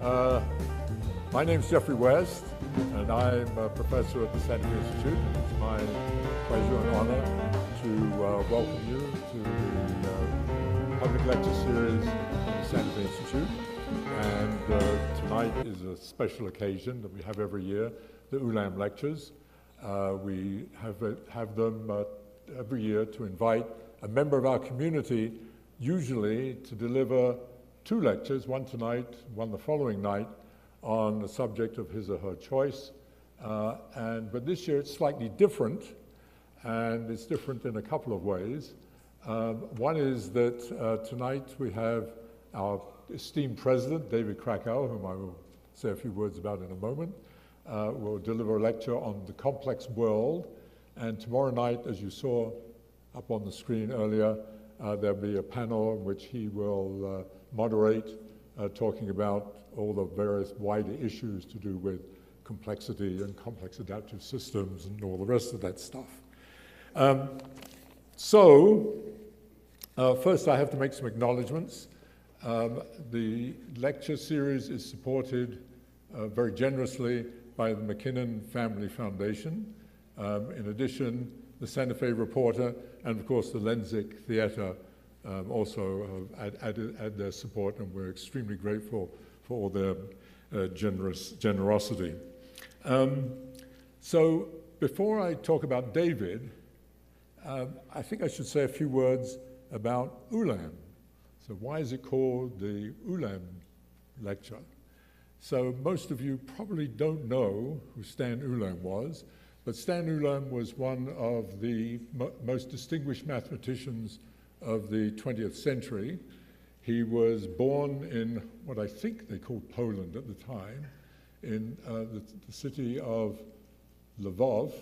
Uh, my name's Jeffrey West, and I'm a professor at the Santa Fe Institute. It's my pleasure and honor to welcome you to the public lecture series at the Santa Fe Institute. And tonight is a special occasion that we have every year, the Ulam lectures. We have them every year to invite a member of our community, usually to deliver two lectures, one tonight, one the following night, on the subject of his or her choice. But this year it's slightly different, and it's different in a couple of ways. One is that tonight we have our esteemed president, David Krakauer, whom I will say a few words about in a moment, will deliver a lecture on the complex world. And tomorrow night, as you saw up on the screen earlier, there'll be a panel in which he will moderate, talking about all the various wider issues to do with complexity and complex adaptive systems and all the rest of that stuff. First I have to make some acknowledgements. The lecture series is supported very generously by the McKinnon Family Foundation. In addition, the Santa Fe Reporter and of course the Lenzik Theater also add their support, and we're extremely grateful for all their generosity. So before I talk about David, I think I should say a few words about Ulam. So why is it called the Ulam lecture? So most of you probably don't know who Stan Ulam was, but Stan Ulam was one of the most distinguished mathematicians of the 20th century. He was born in what I think they called Poland at the time, in the city of Lvov,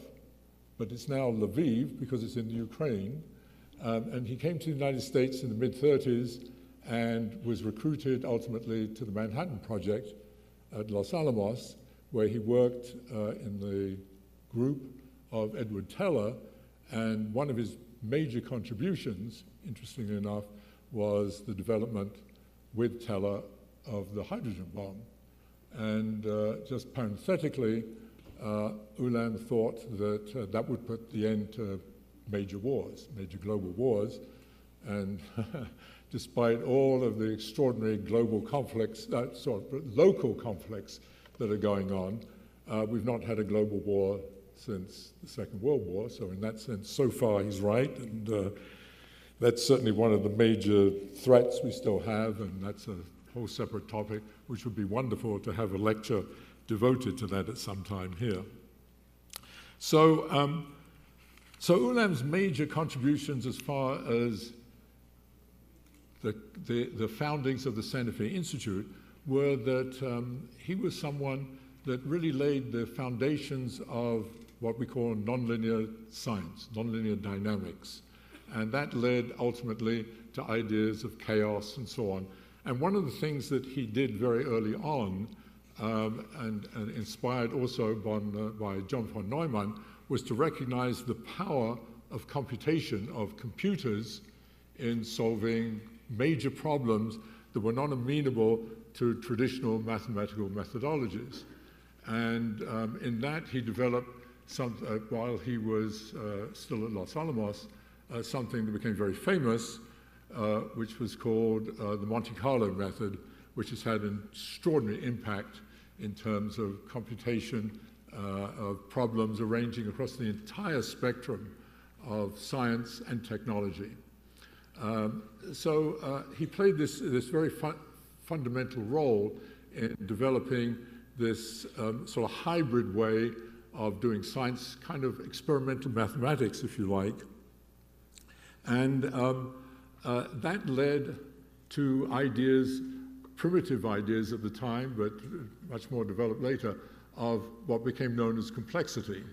but it's now Lviv because it's in the Ukraine. And he came to the United States in the mid-30s and was recruited ultimately to the Manhattan Project at Los Alamos, where he worked in the group of Edward Teller, and one of his major contributions, interestingly enough, was the development with Teller of the hydrogen bomb. And just parenthetically, Ulam thought that that would put the end to major wars, major global wars, and despite all of the extraordinary global conflicts, local conflicts that are going on, we've not had a global war since the Second World War. So in that sense, so far he's right, and that's certainly one of the major threats we still have, and that's a whole separate topic, which would be wonderful to have a lecture devoted to that at some time here. So Ulam's major contributions as far as the foundings of the Santa Fe Institute were that he was someone that really laid the foundations of what we call nonlinear science, nonlinear dynamics. And that led ultimately to ideas of chaos and so on. And one of the things that he did very early on, and inspired also by John von Neumann, was to recognize the power of computation, of computers, in solving major problems that were not amenable to traditional mathematical methodologies. And in that he developed, while he was still at Los Alamos, something that became very famous, which was called the Monte Carlo method, which has had an extraordinary impact in terms of computation of problems ranging across the entire spectrum of science and technology. He played this very fundamental role in developing this sort of hybrid way of doing science, kind of experimental mathematics, if you like. And that led to ideas, primitive ideas at the time, but much more developed later, of what became known as complexity.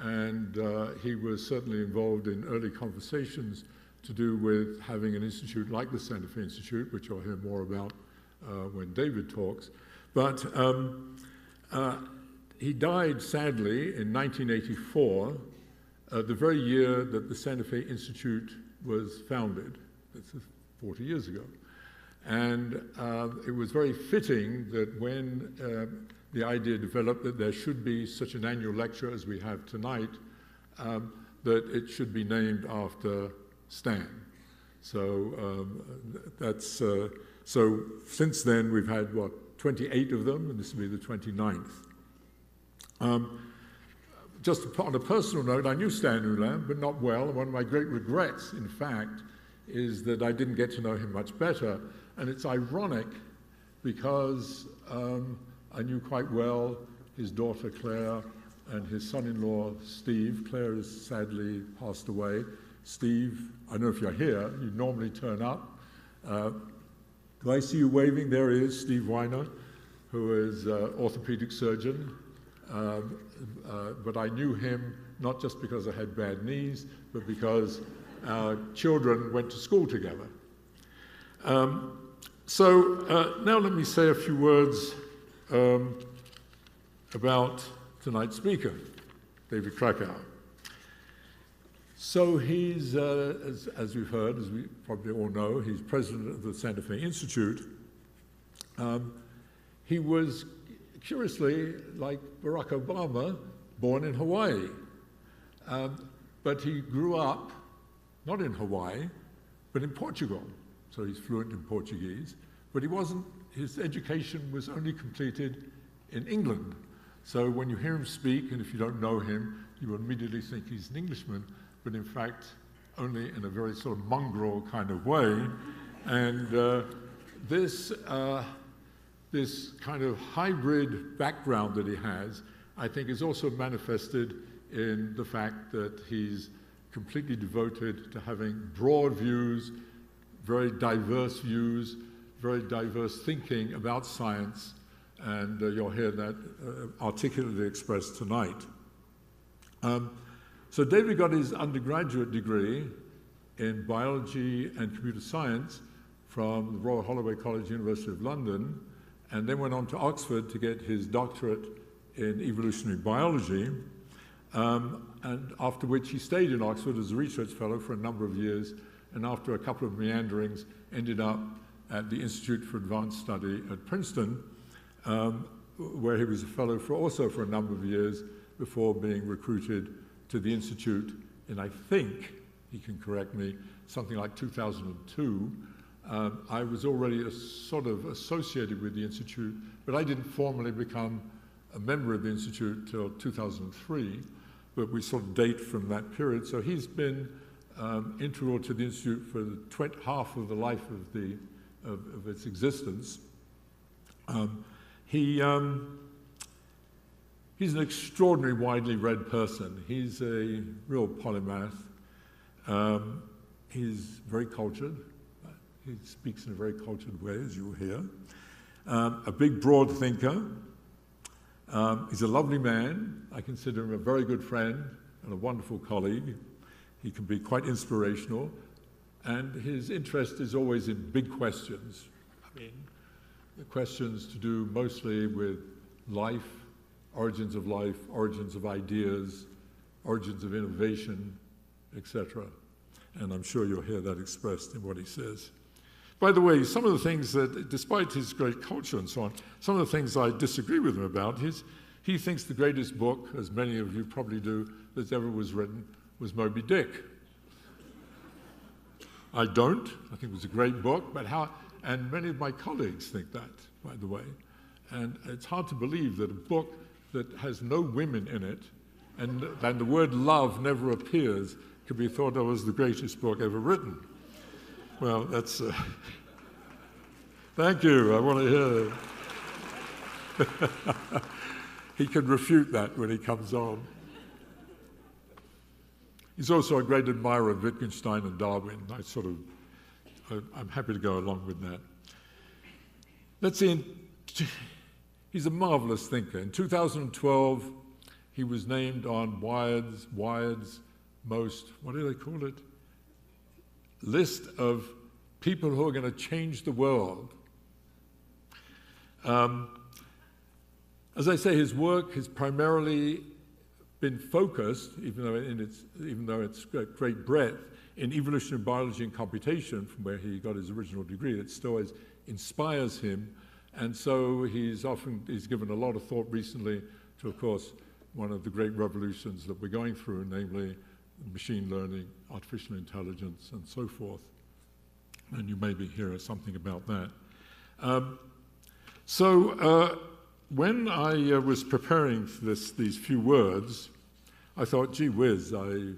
And he was certainly involved in early conversations to do with having an institute like the Santa Fe Institute, which you'll hear more about when David talks. But he died, sadly, in 1984, the very year that the Santa Fe Institute was founded. That's 40 years ago. And it was very fitting that when the idea developed that there should be such an annual lecture as we have tonight, that it should be named after Stan. So so since then we've had, 28 of them, and this will be the 29th. Just on a personal note, I knew Stan Ulam, but not well. One of my great regrets, in fact, is that I didn't get to know him much better. And it's ironic because I knew quite well his daughter Claire and his son-in-law Steve. Claire has sadly passed away. Steve, I don't know if you're here, you normally turn up. Do I see you waving? There he is, Steve Weiner, who is an orthopedic surgeon. But I knew him not just because I had bad knees, but because our children went to school together. Now let me say a few words about tonight's speaker, David Krakauer. So he's, as we've heard, as we probably all know, he's president of the Santa Fe Institute. He was, curiously, like Barack Obama, born in Hawaii. But he grew up, not in Hawaii, but in Portugal. So he's fluent in Portuguese. But he wasn't, his education was only completed in England. So when you hear him speak, and if you don't know him, you will immediately think he's an Englishman, but in fact, only in a very sort of mongrel kind of way. And this kind of hybrid background that he has, I think is also manifested in the fact that he's completely devoted to having broad views, very diverse thinking about science, and you'll hear that articulately expressed tonight. So David got his undergraduate degree in biology and computer science from the Royal Holloway College, University of London, and then went on to Oxford to get his doctorate in evolutionary biology, and after which he stayed in Oxford as a research fellow for a number of years, and after a couple of meanderings ended up at the Institute for Advanced Study at Princeton, where he was a fellow also for a number of years before being recruited to the Institute in, I think, he can correct me, something like 2002. I was already sort of associated with the Institute, but I didn't formally become a member of the Institute till 2003, but we sort of date from that period. So he's been integral to the Institute for half of the life of its existence. He's an extraordinarily widely read person. He's a real polymath. He's very cultured. He speaks in a very cultured way, as you'll hear. A big, broad thinker. He's a lovely man. I consider him a very good friend and a wonderful colleague. He can be quite inspirational. And his interest is always in big questions. I mean, the questions to do mostly with life, origins of ideas, origins of innovation, etc. And I'm sure you'll hear that expressed in what he says. By the way, some of the things that, despite his great culture and so on, some of the things I disagree with him about, he thinks the greatest book, as many of you probably do, that ever was written was Moby Dick. I don't. I think it was a great book, and many of my colleagues think that, by the way. And it's hard to believe that a book that has no women in it, and the word love never appears, could be thought of as the greatest book ever written. Well, that's... Thank you, I want to hear it. He can refute that when he comes on. He's also a great admirer of Wittgenstein and Darwin. I'm happy to go along with that. Let's see, he's a marvelous thinker. In 2012, he was named on Wired's most, what do they call it? List of people who are going to change the world. As I say, his work is primarily been focused, even though it's got great breadth, in evolutionary biology and computation, from where he got his original degree. It still inspires him, and so he's given a lot of thought recently to, of course, one of the great revolutions that we're going through, namely machine learning, artificial intelligence, and so forth. And you maybe hear something about that. When I was preparing these few words, I thought, gee whiz, I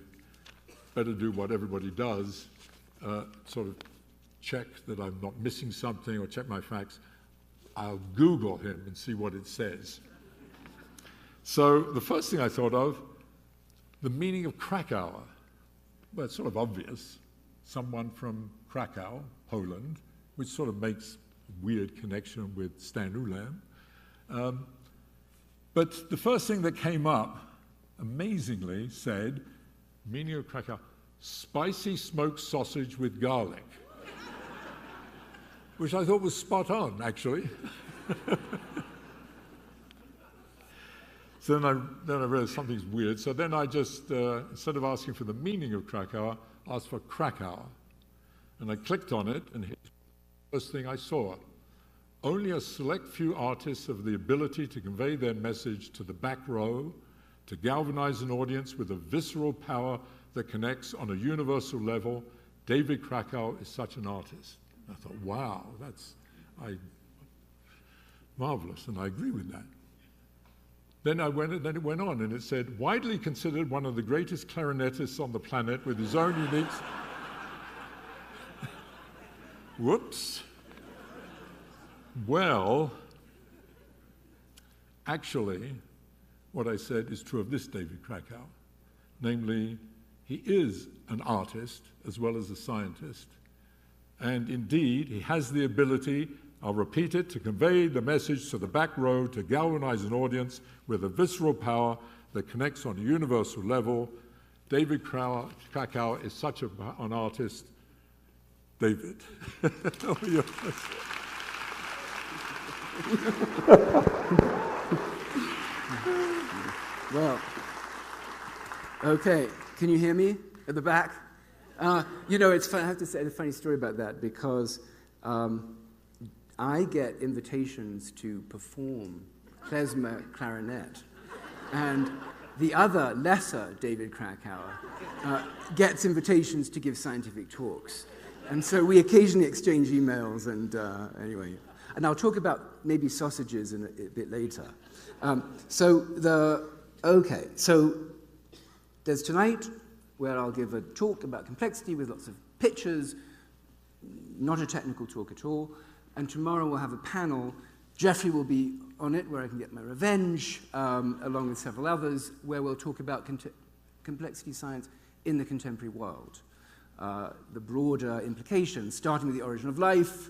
better do what everybody does, sort of check that I'm not missing something or check my facts. I'll Google him and see what it says. So the first thing I thought of, the meaning of Krakauer. Well, it's sort of obvious. Someone from Krakow, Poland, which sort of makes a weird connection with Stan Ulam. But the first thing that came up, amazingly, said, meaning of Krakow, spicy smoked sausage with garlic, which I thought was spot on, actually. So then I realized something's weird. So then I just, instead of asking for the meaning of Krakauer, asked for Krakauer. And I clicked on it, and here's the first thing I saw. Only a select few artists have the ability to convey their message to the back row, to galvanize an audience with a visceral power that connects on a universal level. David Krakauer is such an artist. I thought, wow, that's marvelous, and I agree with that. Then it went on, and it said, widely considered one of the greatest clarinetists on the planet with his own unique... Whoops. Well, actually, what I said is true of this David Krakauer. Namely, he is an artist as well as a scientist. And indeed, he has the ability, I'll repeat it, to convey the message to the back row, to galvanize an audience with a visceral power that connects on a universal level. David Krakauer is such an artist. David. Well, okay. Can you hear me at the back? You know, it's fun. I have to say a funny story about that because I get invitations to perform klezmer clarinet, and the other, lesser David Krakauer gets invitations to give scientific talks. And so we occasionally exchange emails, and anyway. And I'll talk about maybe sausages in a bit later. So there's tonight where I'll give a talk about complexity with lots of pictures, not a technical talk at all. And tomorrow we'll have a panel. Jeffrey will be on it, where I can get my revenge, along with several others, where we'll talk about complexity science in the contemporary world. The broader implications, starting with the origin of life,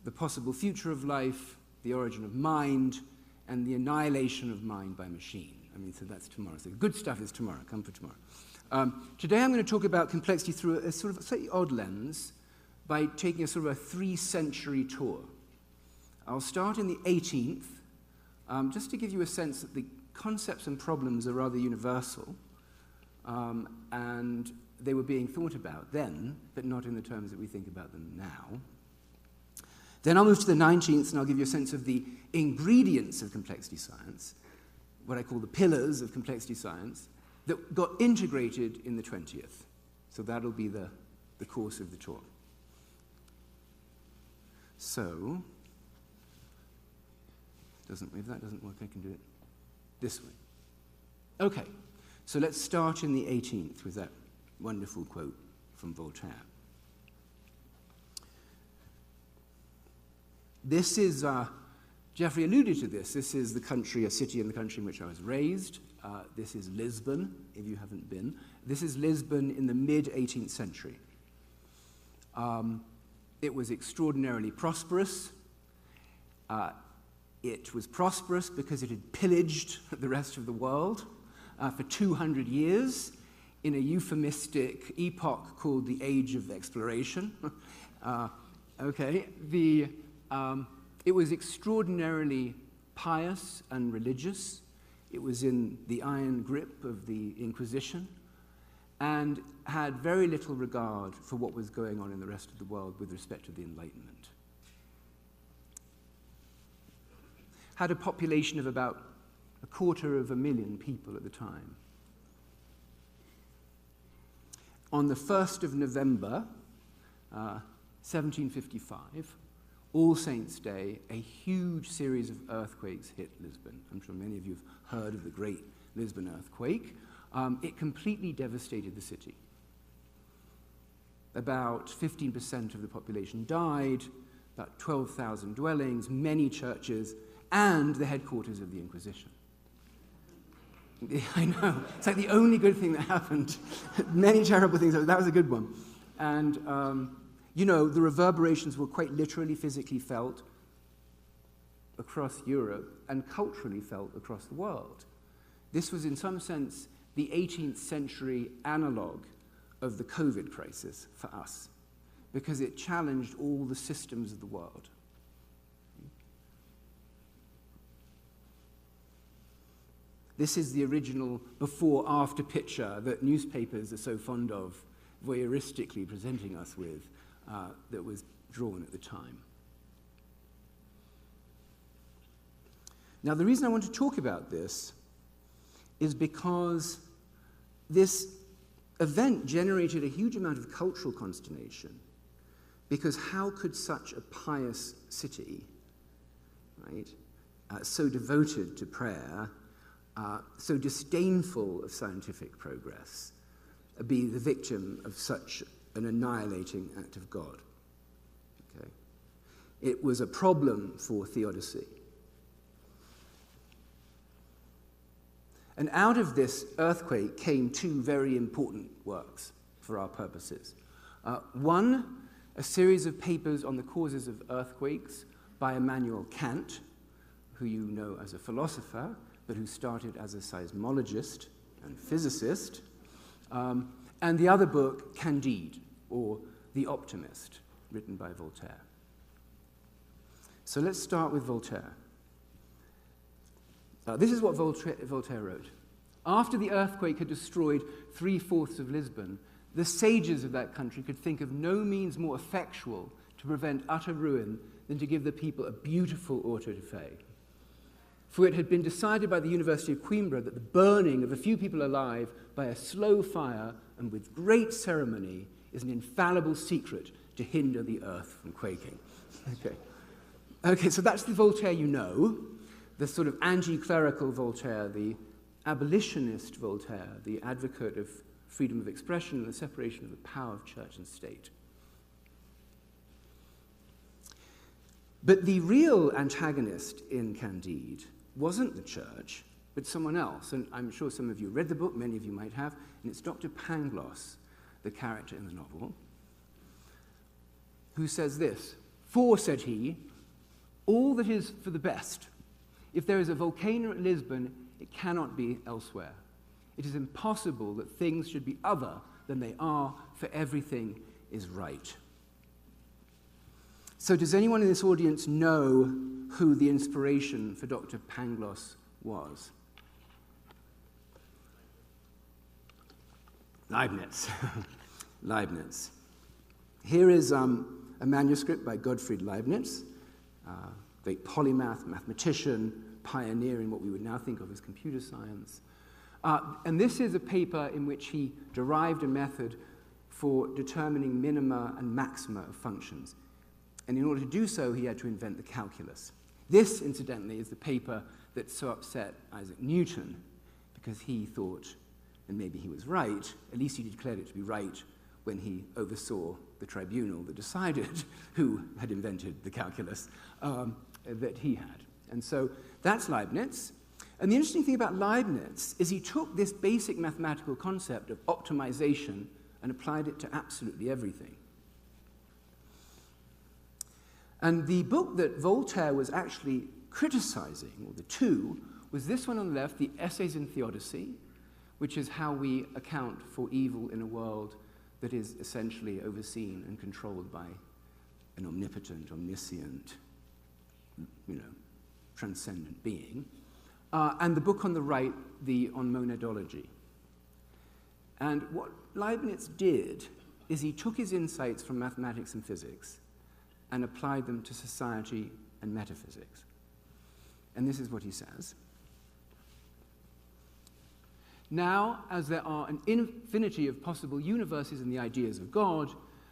the possible future of life, the origin of mind, and the annihilation of mind by machine. I mean, so that's tomorrow. So good stuff is tomorrow. Come for tomorrow. Today I'm going to talk about complexity through a sort of slightly odd lens by taking a sort of a 3-century tour. I'll start in the 18th, just to give you a sense that the concepts and problems are rather universal, and they were being thought about then, but not in the terms that we think about them now. Then I'll move to the 19th, and I'll give you a sense of the ingredients of complexity science, what I call the pillars of complexity science, that got integrated in the 20th. So that'll be the course of the tour. So, if that doesn't work, I can do it this way. Okay, so let's start in the 18th with that wonderful quote from Voltaire. This is, Jeffrey alluded to this is the country, a city in the country in which I was raised. This is Lisbon, if you haven't been. This is Lisbon in the mid-18th century. It was extraordinarily prosperous. It was prosperous because it had pillaged the rest of the world for 200 years in a euphemistic epoch called the Age of Exploration. It was extraordinarily pious and religious. It was in the iron grip of the Inquisition and had very little regard for what was going on in the rest of the world with respect to the Enlightenment. Had a population of about 250,000 people at the time. On the 1st of November, 1755, All Saints' Day, a huge series of earthquakes hit Lisbon. I'm sure many of you have heard of the Great Lisbon earthquake. It completely devastated the city. About 15% of the population died, about 12,000 dwellings, many churches, and the headquarters of the Inquisition. I know, it's like the only good thing that happened. Many terrible things, that was a good one. And, you know, the reverberations were quite literally physically felt across Europe and culturally felt across the world. This was, in some sense, the 18th century analog of the COVID crisis for us, because it challenged all the systems of the world. This is the original before-after picture that newspapers are so fond of voyeuristically presenting us with, that was drawn at the time. Now, the reason I want to talk about this is because this event generated a huge amount of cultural consternation, because how could such a pious city, right, so devoted to prayer, so disdainful of scientific progress, be the victim of such an annihilating act of God? Okay. It was a problem for theodicy. And out of this earthquake came two very important works for our purposes. One, a series of papers on the causes of earthquakes by Immanuel Kant, who you know as a philosopher, but who started as a seismologist and physicist. And the other book, Candide, or The Optimist, written by Voltaire. So let's start with Voltaire. This is what Voltaire wrote. After the earthquake had destroyed 3/4 of Lisbon, the sages of that country could think of no means more effectual to prevent utter ruin than to give the people a beautiful auto de fe. For it had been decided by the University of Coimbra that the burning of a few people alive by a slow fire and with great ceremony is an infallible secret to hinder the earth from quaking. Okay, so that's the Voltaire you know, the sort of anti-clerical Voltaire, the abolitionist Voltaire, the advocate of freedom of expression and the separation of the power of church and state. But the real antagonist in Candide wasn't the church, but someone else. And I'm sure some of you read the book, many of you might have, and it's Dr. Pangloss, the character in the novel, who says this: "For," said he, "all that is for the best. If there is a volcano at Lisbon, it cannot be elsewhere. It is impossible that things should be other than they are, for everything is right." So does anyone in this audience know who the inspiration for Dr. Pangloss was? Leibniz. Leibniz. Here is a manuscript by Gottfried Leibniz, great polymath, mathematician, pioneer in what we would now think of as computer science. And this is a paper in which he derived a method for determining minima and maxima of functions. And in order to do so, he had to invent the calculus. This, incidentally, is the paper that so upset Isaac Newton, because he thought, and maybe he was right, at least he declared it to be right when he oversaw the tribunal that decided who had invented the calculus that he had. And so that's Leibniz. And the interesting thing about Leibniz is he took this basic mathematical concept of optimization and applied it to absolutely everything. And the book that Voltaire was actually criticizing, or the two, was this one on the left, the Essays in Theodicy, which is how we account for evil in a world that is essentially overseen and controlled by an omnipotent, omniscient, transcendent being. and the book on the right, on monadology. And what Leibniz did is he took his insights from mathematics and physics and applied them to society and metaphysics. And this is what he says. Now, as there are an infinity of possible universes in the ideas of God,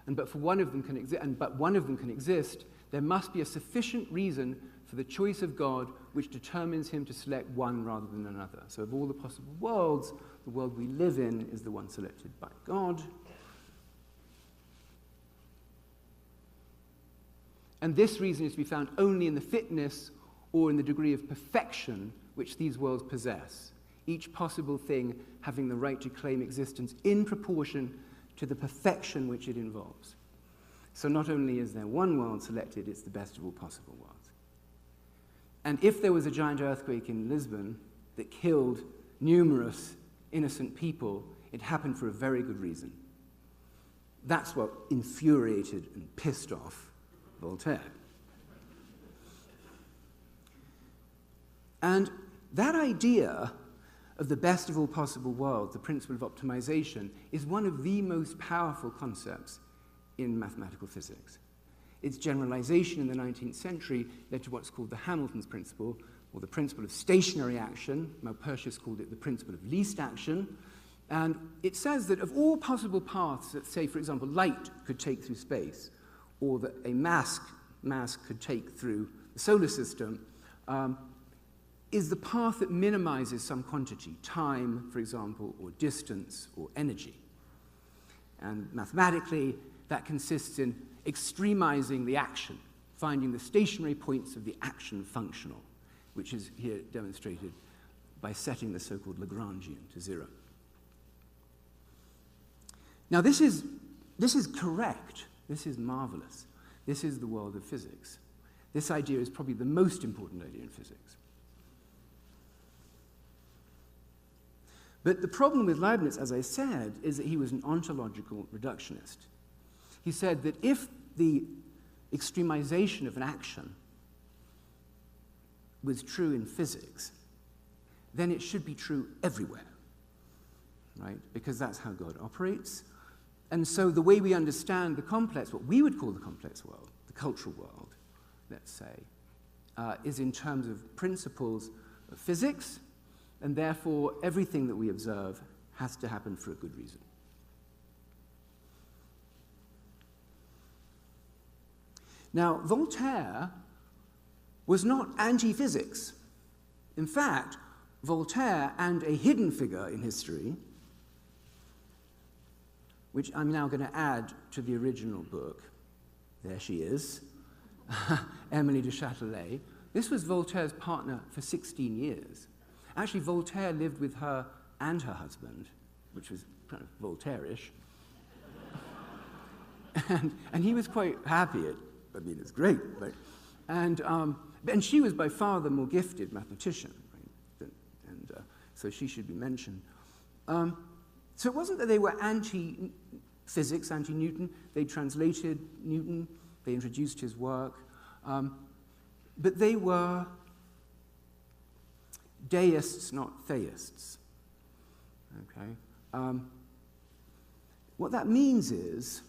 but one of them can exist, there must be a sufficient reason for the choice of God which determines him to select one rather than another. So of all the possible worlds, the world we live in is the one selected by God. And this reason is to be found only in the fitness or in the degree of perfection which these worlds possess, each possible thing having the right to claim existence in proportion to the perfection which it involves. So not only is there one world selected, it's the best of all possible worlds. And if there was a giant earthquake in Lisbon that killed numerous innocent people, it happened for a very good reason. That's what infuriated and pissed off Voltaire. And that idea of the best of all possible worlds, the principle of optimization, is one of the most powerful concepts in mathematical physics. Its generalization in the 19th century led to what's called the Hamilton's principle, or the principle of stationary action. Malpertius called it the principle of least action. And it says that of all possible paths that, say, for example, light could take through space, or that a mass could take through the solar system, is the path that minimizes some quantity, time, for example, or distance, or energy. And mathematically, that consists in extremizing the action, finding the stationary points of the action functional, which is here demonstrated by setting the so-called Lagrangian to 0. Now, this is correct. This is marvelous. This is the world of physics. This idea is probably the most important idea in physics. But the problem with Leibniz, as I said, is that he was an ontological reductionist. He said that if the extremization of an action was true in physics, then it should be true everywhere, right? Because that's how God operates. And so the way we understand the complex, what we would call the complex world, the cultural world, let's say, is in terms of principles of physics, and therefore everything that we observe has to happen for a good reason. Now, Voltaire was not anti-physics. In fact, Voltaire and a hidden figure in history, which I'm now going to add to the original book, there she is, Emily de Châtelet. This was Voltaire's partner for 16 years. Actually, Voltaire lived with her and her husband, which was kind of Voltaire-ish. and he was quite happy. It's great. Right? And she was by far the more gifted mathematician, right? And so she should be mentioned. So it wasn't that they were anti-physics, anti-Newton. They translated Newton. They introduced his work. But they were deists, not theists. Okay? What that means is,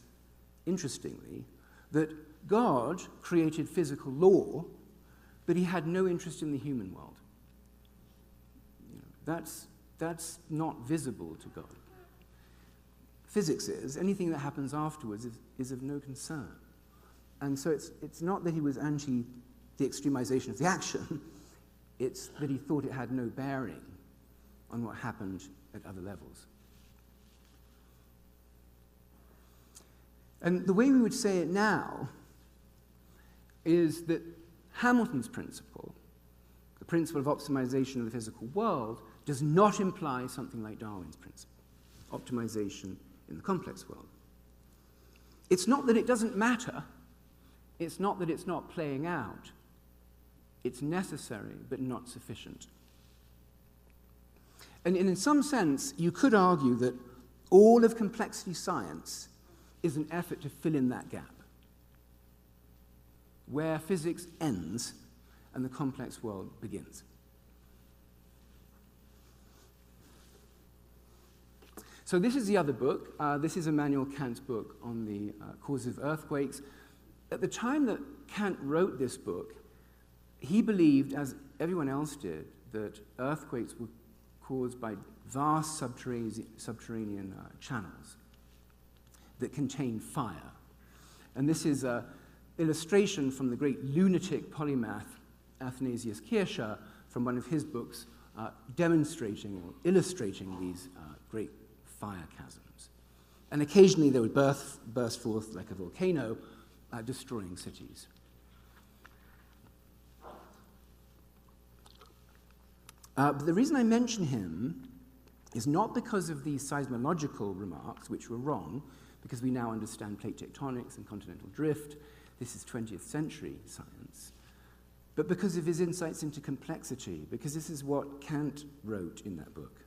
interestingly, that God created physical law, but he had no interest in the human world. That's not visible to God. Physics is. Anything that happens afterwards is of no concern. And so it's not that he was anti the extremization of the action, it's that he thought it had no bearing on what happened at other levels. And the way we would say it now is that Hamilton's principle, the principle of optimization of the physical world, does not imply something like Darwin's principle, optimization in the complex world. It's not that it doesn't matter. It's not that it's not playing out. It's necessary, but not sufficient. And in some sense, you could argue that all of complexity science is an effort to fill in that gap, where physics ends and the complex world begins. So this is the other book. This is Immanuel Kant's book on the causes of earthquakes. At the time that Kant wrote this book, he believed, as everyone else did, that earthquakes were caused by vast subterranean channels that contain fire. And this is an illustration from the great lunatic polymath Athanasius Kircher from one of his books demonstrating or illustrating these great fire chasms. And occasionally they would burst forth like a volcano, destroying cities. But the reason I mention him is not because of these seismological remarks, which were wrong, because we now understand plate tectonics and continental drift. This is 20th century science. But because of his insights into complexity, because this is what Kant wrote in that book.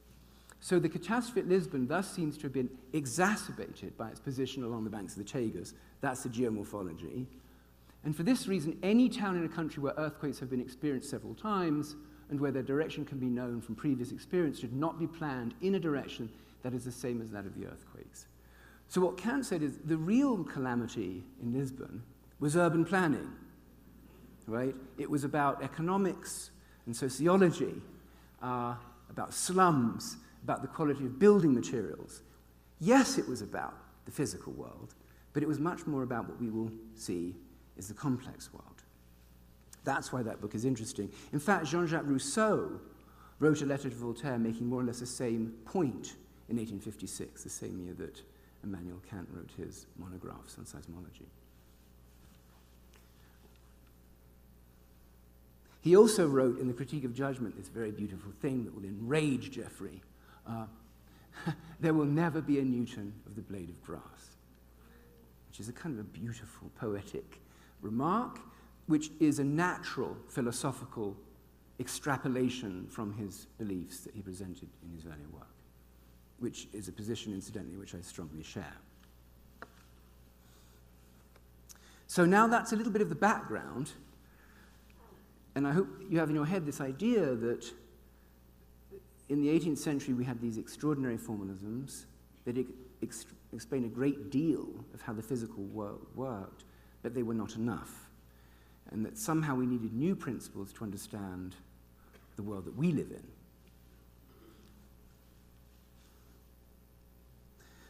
So the catastrophe at Lisbon thus seems to have been exacerbated by its position along the banks of the Tagus. That's the geomorphology. And for this reason, any town in a country where earthquakes have been experienced several times and where their direction can be known from previous experience should not be planned in a direction that is the same as that of the earthquakes. So what Kant said is the real calamity in Lisbon was urban planning, right? It was about economics and sociology, about slums, about the quality of building materials. Yes, it was about the physical world, but it was much more about what we will see is the complex world. That's why that book is interesting. In fact, Jean-Jacques Rousseau wrote a letter to Voltaire making more or less the same point in 1856, the same year that Immanuel Kant wrote his monographs on seismology. He also wrote in the Critique of Judgment this very beautiful thing that will enrage Geoffrey. There will never be a Newton of the blade of grass, which is a kind of a beautiful poetic remark, which is a natural philosophical extrapolation from his beliefs that he presented in his earlier work, which is a position, incidentally, which I strongly share. So now that's a little bit of the background, and I hope you have in your head this idea that in the 18th century we had these extraordinary formalisms that explain a great deal of how the physical world worked, but they were not enough, and that somehow we needed new principles to understand the world that we live in.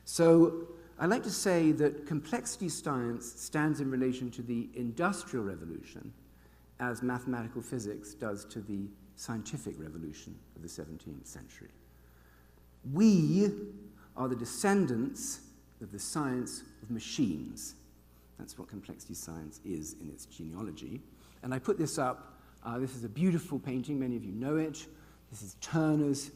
So I like to say that complexity science stands in relation to the Industrial Revolution as mathematical physics does to the scientific revolution of the 17th century. We are the descendants of the science of machines. That's what complexity science is in its genealogy. And I put this up. This is a beautiful painting. Many of you know it. This is Turner's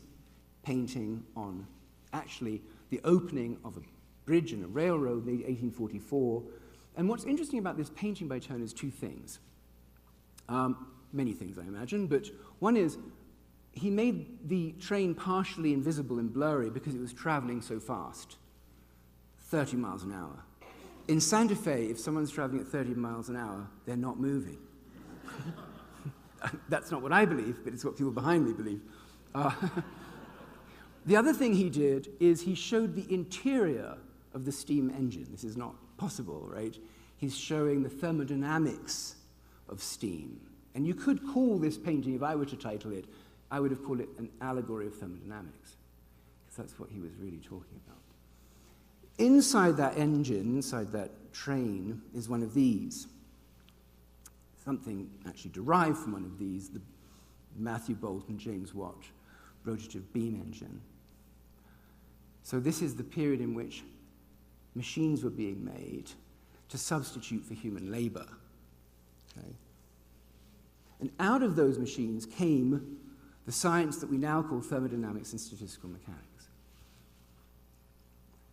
painting on actually the opening of a bridge and a railroad in 1844. And what's interesting about this painting by Turner is two things. Many things, I imagine, but one is he made the train partially invisible and blurry because it was traveling so fast, 30 miles an hour. In Santa Fe, if someone's traveling at 30 miles an hour, they're not moving. That's not what I believe, but it's what people behind me believe. The other thing he did is he showed the interior of the steam engine. This is not possible, right? He's showing the thermodynamics of steam. And you could call this painting, if I were to title it, I would have called it an allegory of thermodynamics, because that's what he was really talking about. Inside that engine, inside that train, is one of these. Something actually derived from one of these, the Matthew Bolt and James Watt rotative beam engine. So this is the period in which machines were being made to substitute for human labor. Okay? And out of those machines came the science that we now call thermodynamics and statistical mechanics.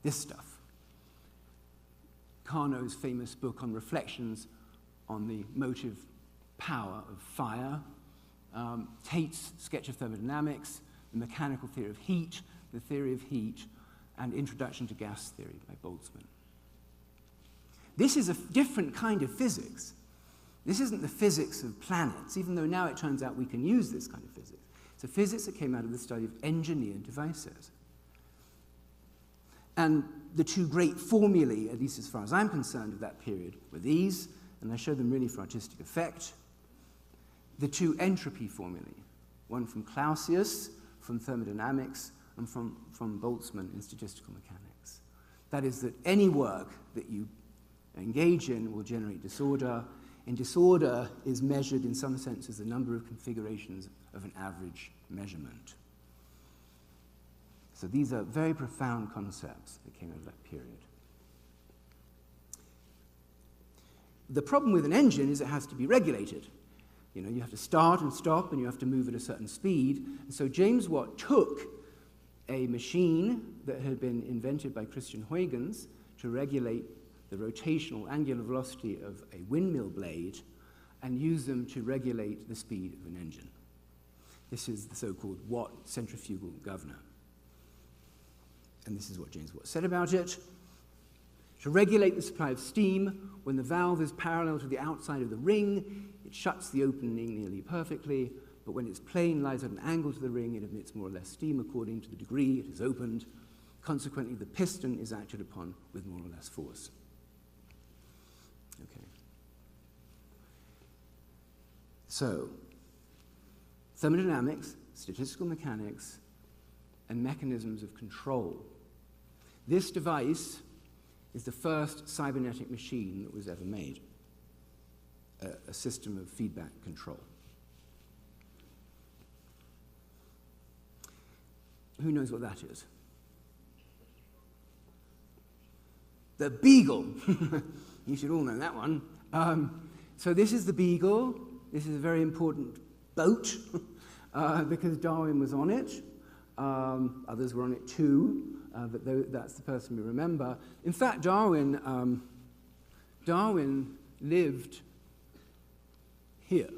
This stuff. Carnot's famous book on reflections on the motive power of fire, Tate's sketch of thermodynamics, the mechanical theory of heat, the theory of heat, and Introduction to Gas Theory by Boltzmann. This is a different kind of physics. This isn't the physics of planets, even though now it turns out we can use this kind of physics. It's a physics that came out of the study of engineered devices. And the two great formulae, at least as far as I'm concerned, of that period were these, and I show them really for artistic effect. The two entropy formulae, one from Clausius, from thermodynamics, and from Boltzmann in statistical mechanics. That is that any work that you engage in will generate disorder, and disorder is measured in some sense as the number of configurations of an average measurement. So these are very profound concepts that came out of that period. The problem with an engine is it has to be regulated. You know, you have to start and stop, and you have to move at a certain speed. And so James Watt took a machine that had been invented by Christian Huygens to regulate the rotational angular velocity of a windmill blade and use them to regulate the speed of an engine. This is the so-called Watt centrifugal governor. And this is what James Watt said about it. To regulate the supply of steam, when the valve is parallel to the outside of the ring, it shuts the opening nearly perfectly, but when its plane lies at an angle to the ring, it emits more or less steam according to the degree it is opened. Consequently, the piston is acted upon with more or less force. Okay. So, thermodynamics, statistical mechanics, and mechanisms of control. This device is the first cybernetic machine that was ever made, a system of feedback control. Who knows what that is? The Beagle. You should all know that one. So this is the Beagle. This is a very important boat because Darwin was on it. Others were on it too, but that's the person we remember. In fact, Darwin lived here.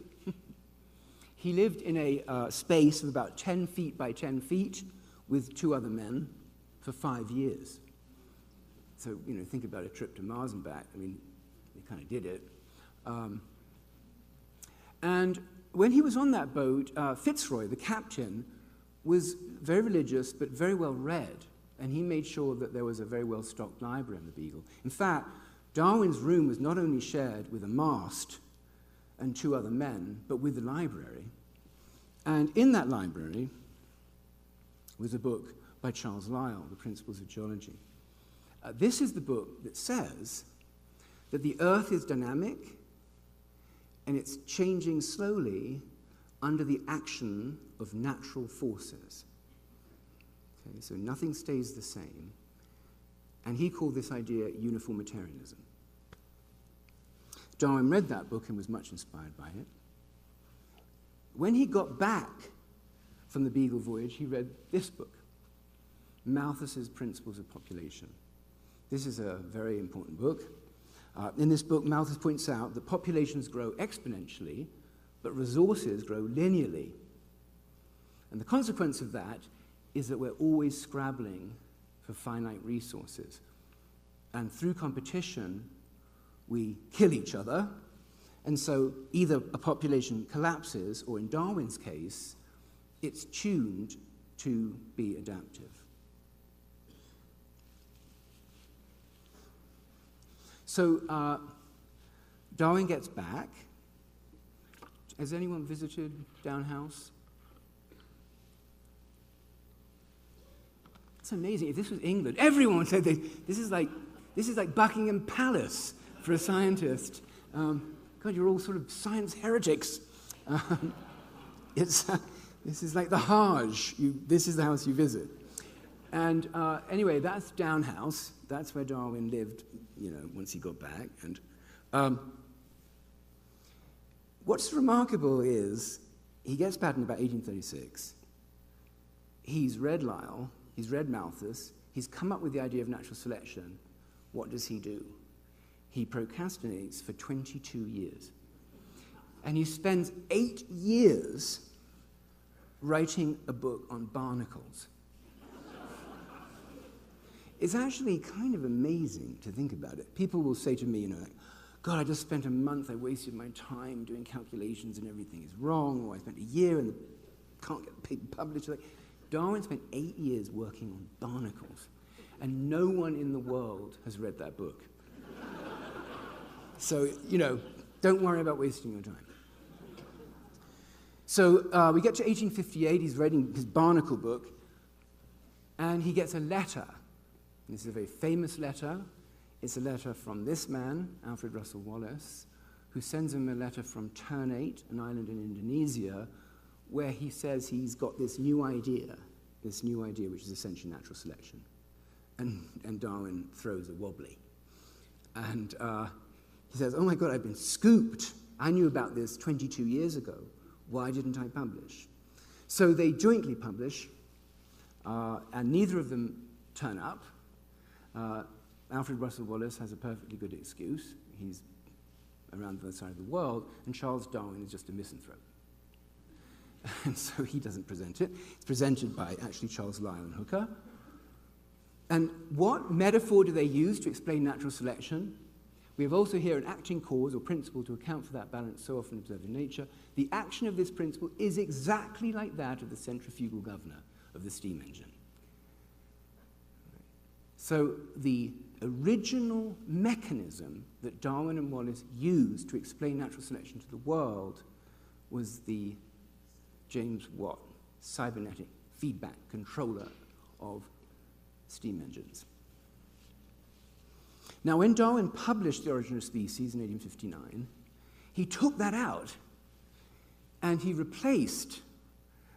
He lived in a space of about 10 feet by 10 feet with two other men for 5 years. So, you know, think about a trip to Mars and back. I mean, they kind of did it. And when he was on that boat, Fitzroy, the captain, was very religious but very well read, and he made sure that there was a very well-stocked library on the Beagle. In fact, Darwin's room was not only shared with a mast and two other men, but with the library. And in that library was a book by Charles Lyell, The Principles of Geology. This is the book that says that the Earth is dynamic and it's changing slowly under the action of natural forces. Okay, so nothing stays the same. And he called this idea uniformitarianism. Darwin read that book and was much inspired by it. When he got back from the Beagle voyage, he read this book, Malthus's Principles of Population. This is a very important book. In this book, Malthus points out that populations grow exponentially, but resources grow linearly. And the consequence of that is that we're always scrabbling for finite resources. And through competition, we kill each other. And so either a population collapses, or in Darwin's case, it's tuned to be adaptive. So Darwin gets back. Has anyone visited Down House? It's amazing. If this was England, everyone would say this is like Buckingham Palace for a scientist. God, you're all sort of science heretics. This is like the Hajj. This is the house you visit. And anyway, that's Down House. That's where Darwin lived, you know, once he got back. And what's remarkable is he gets back in about 1836. He's read Lyell. He's read Malthus. He's come up with the idea of natural selection. What does he do? He procrastinates for 22 years. And he spends 8 years writing a book on barnacles. It's actually kind of amazing to think about it. People will say to me, you know, like, God, I just spent a month, I wasted my time doing calculations and everything is wrong, or I spent a year and can't get the paper published. Like, Darwin spent 8 years working on barnacles. and no one in the world has read that book. So, don't worry about wasting your time. So we get to 1858, he's reading his Barnacle book, and he gets a letter. And this is a very famous letter. It's a letter from this man, Alfred Russel Wallace, who sends him a letter from Ternate, an island in Indonesia, where he says he's got this new idea which is essentially natural selection. And Darwin throws a wobbly. And he says, oh my God, I've been scooped. I knew about this 22 years ago. Why didn't I publish? So they jointly publish, and neither of them turn up. Alfred Russel Wallace has a perfectly good excuse. He's around the other side of the world, and Charles Darwin is just a misanthrope. And so he doesn't present it. It's presented by actually Charles Lyell and Hooker. And what metaphor do they use to explain natural selection? We have also here an acting cause or principle to account for that balance so often observed in nature. The action of this principle is exactly like that of the centrifugal governor of the steam engine. So the original mechanism that Darwin and Wallace used to explain natural selection to the world was the James Watt cybernetic feedback controller of steam engines. Now, when Darwin published The Origin of Species in 1859, he took that out and he replaced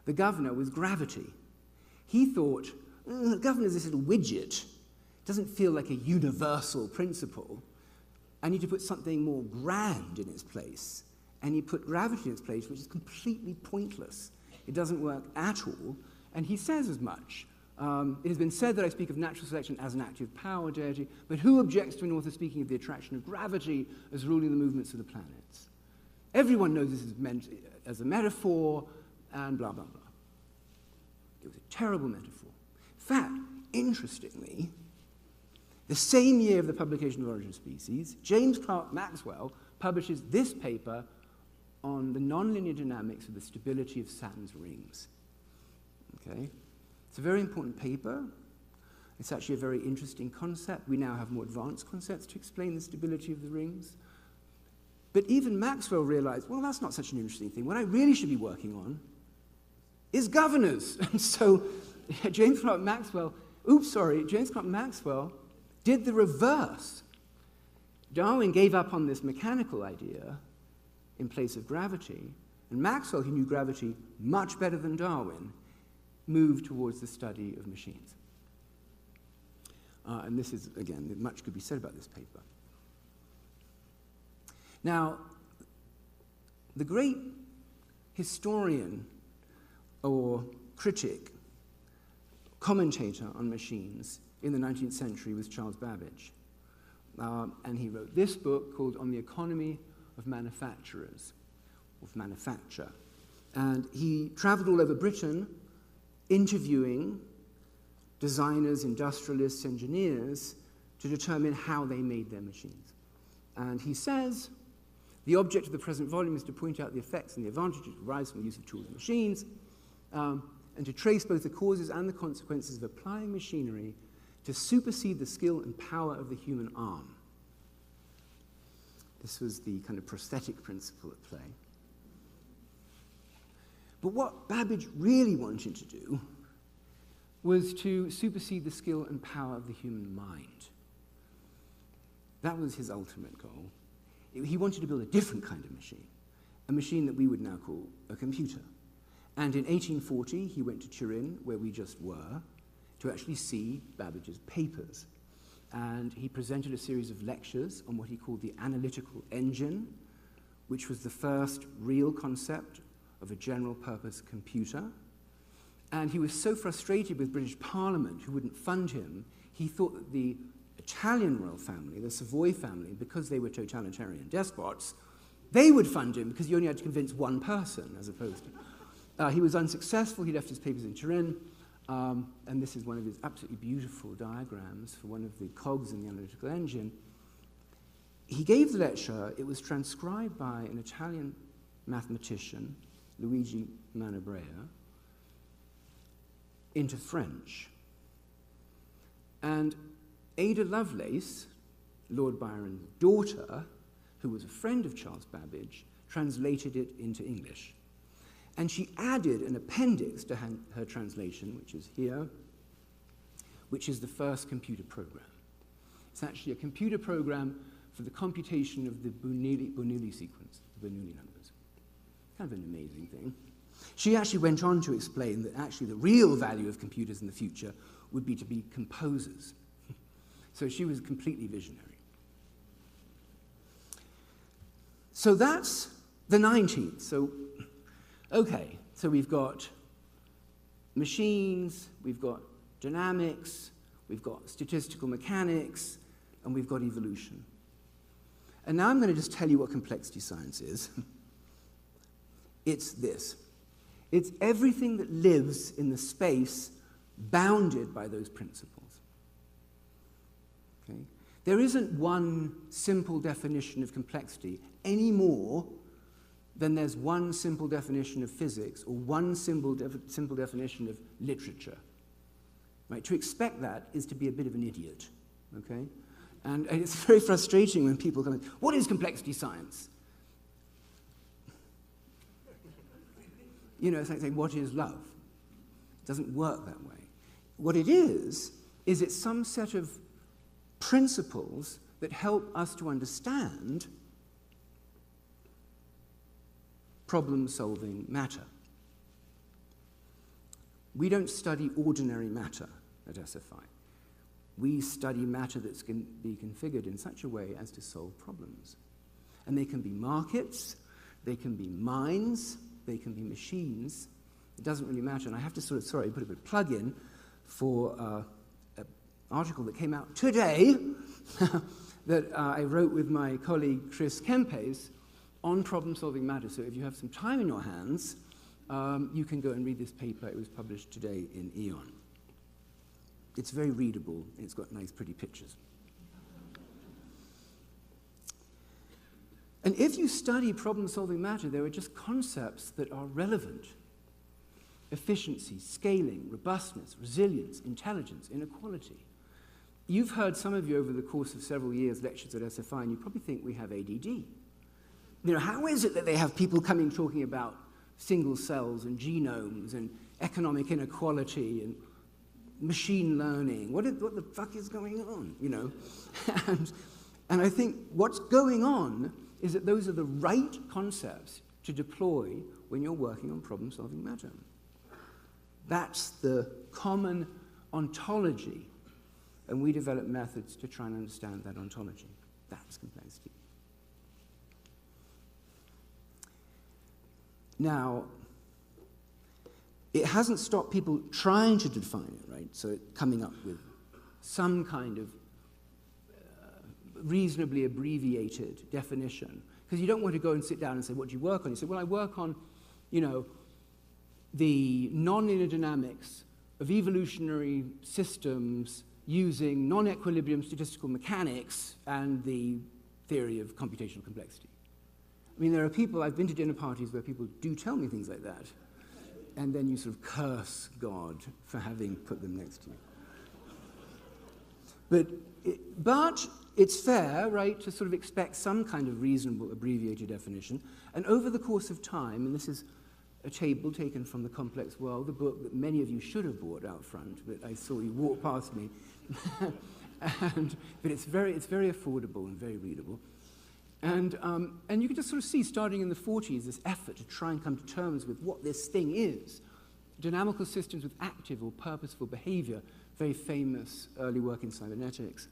the governor with gravity. He thought, the governor's this little widget. Doesn't feel like a universal principle. I need to put something more grand in its place. And he put gravity in its place, which is completely pointless. It doesn't work at all. And he says as much. It has been said that I speak of natural selection as an active power deity, but who objects to an author speaking of the attraction of gravity as ruling the movements of the planets? Everyone knows this is meant as a metaphor, and blah, blah, blah. It was a terrible metaphor. In fact, interestingly, the same year of the publication of Origin of Species, James Clerk Maxwell publishes this paper on the nonlinear dynamics of the stability of Saturn's rings. Okay? It's a very important paper. It's actually a very interesting concept. We now have more advanced concepts to explain the stability of the rings. But even Maxwell realized, well, that's not such an interesting thing. What I really should be working on is governors. And so James Clerk Maxwell did the reverse. Darwin gave up on this mechanical idea in place of gravity, and Maxwell, who knew gravity much better than Darwin, moved towards the study of machines. And this is, again, much could be said about this paper. Now, the great historian or critic, commentator on machines in the 19th century was Charles Babbage. And he wrote this book called On the Economy of Manufacturers, of Manufacture. And he traveled all over Britain interviewing designers, industrialists, engineers to determine how they made their machines. And he says, the object of the present volume is to point out the effects and the advantages arise from the use of tools and machines, and to trace both the causes and the consequences of applying machinery to supersede the skill and power of the human arm. This was the kind of prosthetic principle at play. But what Babbage really wanted to do was to supersede the skill and power of the human mind. That was his ultimate goal. He wanted to build a different kind of machine, a machine that we would now call a computer. And in 1840, he went to Turin, where we just were, to actually see Babbage's papers. And he presented a series of lectures on what he called the analytical engine, which was the first real concept of a general-purpose computer. And he was so frustrated with British Parliament, who wouldn't fund him, he thought that the Italian royal family, the Savoy family, because they were totalitarian despots, they would fund him because you only had to convince one person, as opposed to... he was unsuccessful. He left his papers in Turin. And this is one of his absolutely beautiful diagrams for one of the cogs in the analytical engine. He gave the lecture. It was transcribed by an Italian mathematician, Luigi Manabrea, into French. And And Ada Lovelace, Lord Byron's daughter, who was a friend of Charles Babbage, translated it into English. And she added an appendix to her translation, which is here, which is the first computer program. It's actually a computer program for the computation of the Bernoulli sequence, the Bernoulli numbers. Kind of an amazing thing. She actually went on to explain that actually the real value of computers in the future would be to be composers. So she was completely visionary. So that's the 19th. So, okay, so we've got machines, we've got dynamics, we've got statistical mechanics, and we've got evolution. And now I'm going to just tell you what complexity science is. It's this. It's everything that lives in the space bounded by those principles. Okay? There isn't one simple definition of complexity any more than there's one simple definition of physics or one simple definition of literature. Right? To expect that is to be a bit of an idiot. Okay? And it's very frustrating when people come in, what is complexity science? You know, it's like saying, what is love? It doesn't work that way. What it is it's some set of principles that help us to understand problem-solving matter. We don't study ordinary matter at SFI. We study matter that's going to be configured in such a way as to solve problems. And they can be markets, they can be minds, they can be machines. It doesn't really matter. And I have to put a bit of plug in for an article that came out today that I wrote with my colleague Chris Kempes on problem-solving matter. So if you have some time in your hands, you can go and read this paper. It was published today in Eon. It's very readable, and it's got nice, pretty pictures. And if you study problem-solving matter, there are just concepts that are relevant. Efficiency, scaling, robustness, resilience, intelligence, inequality. You've heard, some of you over the course of several years, lectures at SFI, and you probably think we have ADD. You know, how is it that they have people coming talking about single cells and genomes and economic inequality and machine learning? What the fuck is going on, you know? and I think what's going on is that those are the right concepts to deploy when you're working on problem-solving matter. That's the common ontology, and we develop methods to try and understand that ontology. That's complexity. Now, it hasn't stopped people trying to define it, right? So coming up with some kind of reasonably abbreviated definition, because you don't want to go and sit down and say, what do you work on? You say, well, I work on, you know, the non-linear dynamics of evolutionary systems using non-equilibrium statistical mechanics and the theory of computational complexity. I mean, there are people, I've been to dinner parties where people do tell me things like that, and then you sort of curse God for having put them next to you. But it's fair, right, to sort of expect some kind of reasonable abbreviated definition. And over the course of time, and this is a table taken from The Complex World, the book that many of you should have bought out front, but I saw you walk past me. But it's very affordable and very readable. And you can just sort of see, starting in the 40s, this effort to try and come to terms with what this thing is. Dynamical systems with active or purposeful behavior, very famous early work in cybernetics.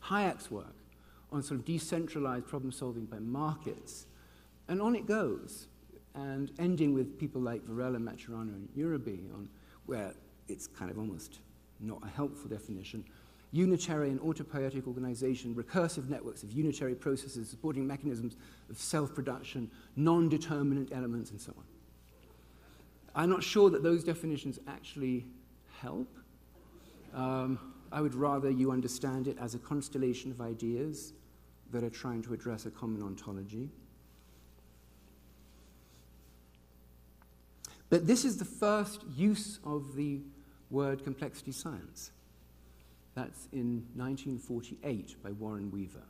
Hayek's work on sort of decentralized problem solving by markets. And on it goes. And ending with people like Varela, Maturana, and Uraby, on where it's kind of almost not a helpful definition. Unitary and autopoietic organization, recursive networks of unitary processes supporting mechanisms of self-production, non-determinant elements, and so on. I'm not sure that those definitions actually help. I would rather you understand it as a constellation of ideas that are trying to address a common ontology. But this is the first use of the word complexity science. That's in 1948 by Warren Weaver.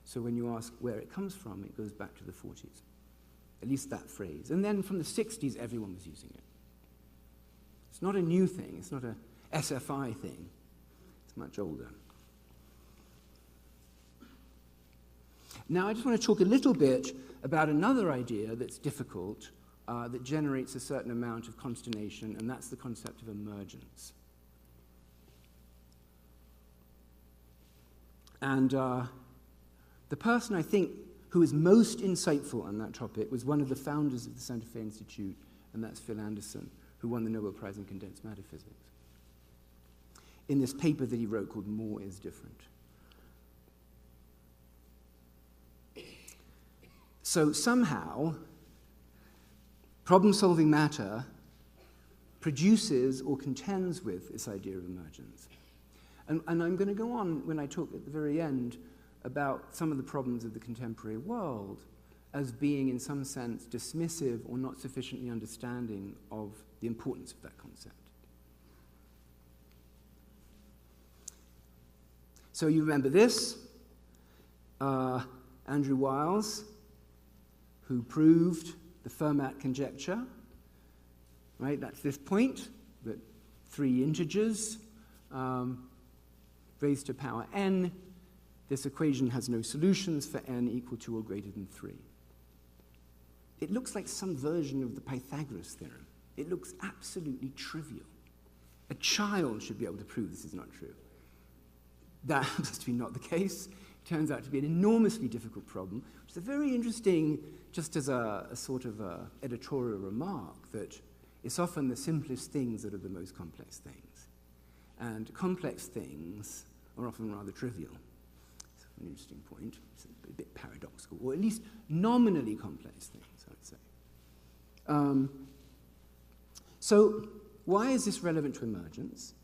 So when you ask where it comes from, it goes back to the 40s. At least that phrase. And then from the 60s, everyone was using it. It's not a new thing. It's not a SFI thing. It's much older. Now, I just want to talk a little bit about another idea that's difficult, that generates a certain amount of consternation, and that's the concept of emergence. And the person, I think, who is most insightful on that topic was one of the founders of the Santa Fe Institute, and that's Phil Anderson, who won the Nobel Prize in Condensed Matter Physics, in this paper that he wrote called More is Different. So somehow, problem-solving matter produces or contends with this idea of emergence. And I'm going to go on, when I talk at the very end, about some of the problems of the contemporary world as being, in some sense, dismissive or not sufficiently understanding of the importance of that concept. So you remember this, Andrew Wiles, who proved the Fermat conjecture, right? That's this point, that three integers raised to power n. This equation has no solutions for n equal to or greater than 3. It looks like some version of the Pythagoras theorem. It looks absolutely trivial. A child should be able to prove this is not true. That happens to be not the case. It turns out to be an enormously difficult problem, which is a very interesting, just as a sort of a editorial remark, that it's often the simplest things that are the most complex things. And complex things are often rather trivial. An interesting point. It's a bit paradoxical, or at least nominally complex things, I would say. So why is this relevant to emergence?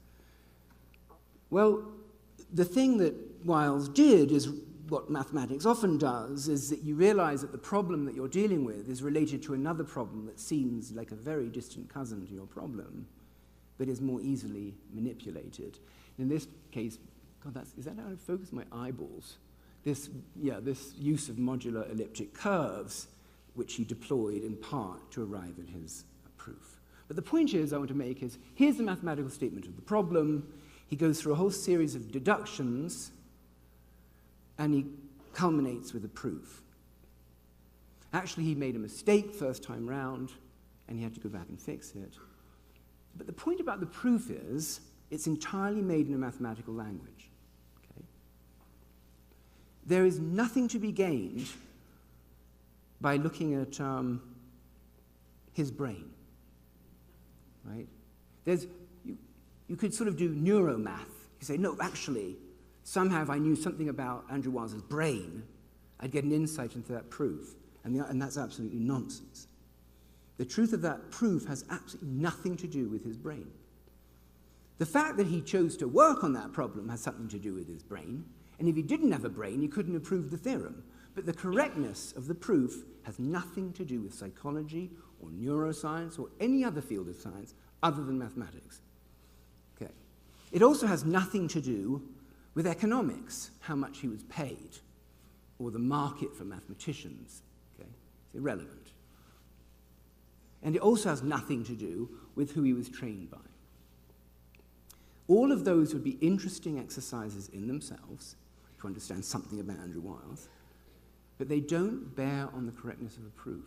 Well, the thing that Wiles did is what mathematics often does, is that you realize that the problem that you're dealing with is related to another problem that seems like a very distant cousin to your problem, but is more easily manipulated. In this case, God, is that how I focus my eyeballs? This use of modular elliptic curves, which he deployed in part to arrive at his proof. But the point I want to make is, here's the mathematical statement of the problem. He goes through a whole series of deductions, and he culminates with a proof. Actually, he made a mistake first time round, and he had to go back and fix it. But the point about the proof is, it's entirely made in a mathematical language. There is nothing to be gained by looking at his brain, right? You could sort of do neuromath. You say, no, actually, somehow if I knew something about Andrew Wiles's brain, I'd get an insight into that proof, and that's absolutely nonsense. The truth of that proof has absolutely nothing to do with his brain. The fact that he chose to work on that problem has something to do with his brain. And if he didn't have a brain, he couldn't have proved the theorem. But the correctness of the proof has nothing to do with psychology or neuroscience or any other field of science other than mathematics. Okay. It also has nothing to do with economics, how much he was paid, or the market for mathematicians. Okay. It's irrelevant. And it also has nothing to do with who he was trained by. All of those would be interesting exercises in themselves, to understand something about Andrew Wiles, but they don't bear on the correctness of a proof.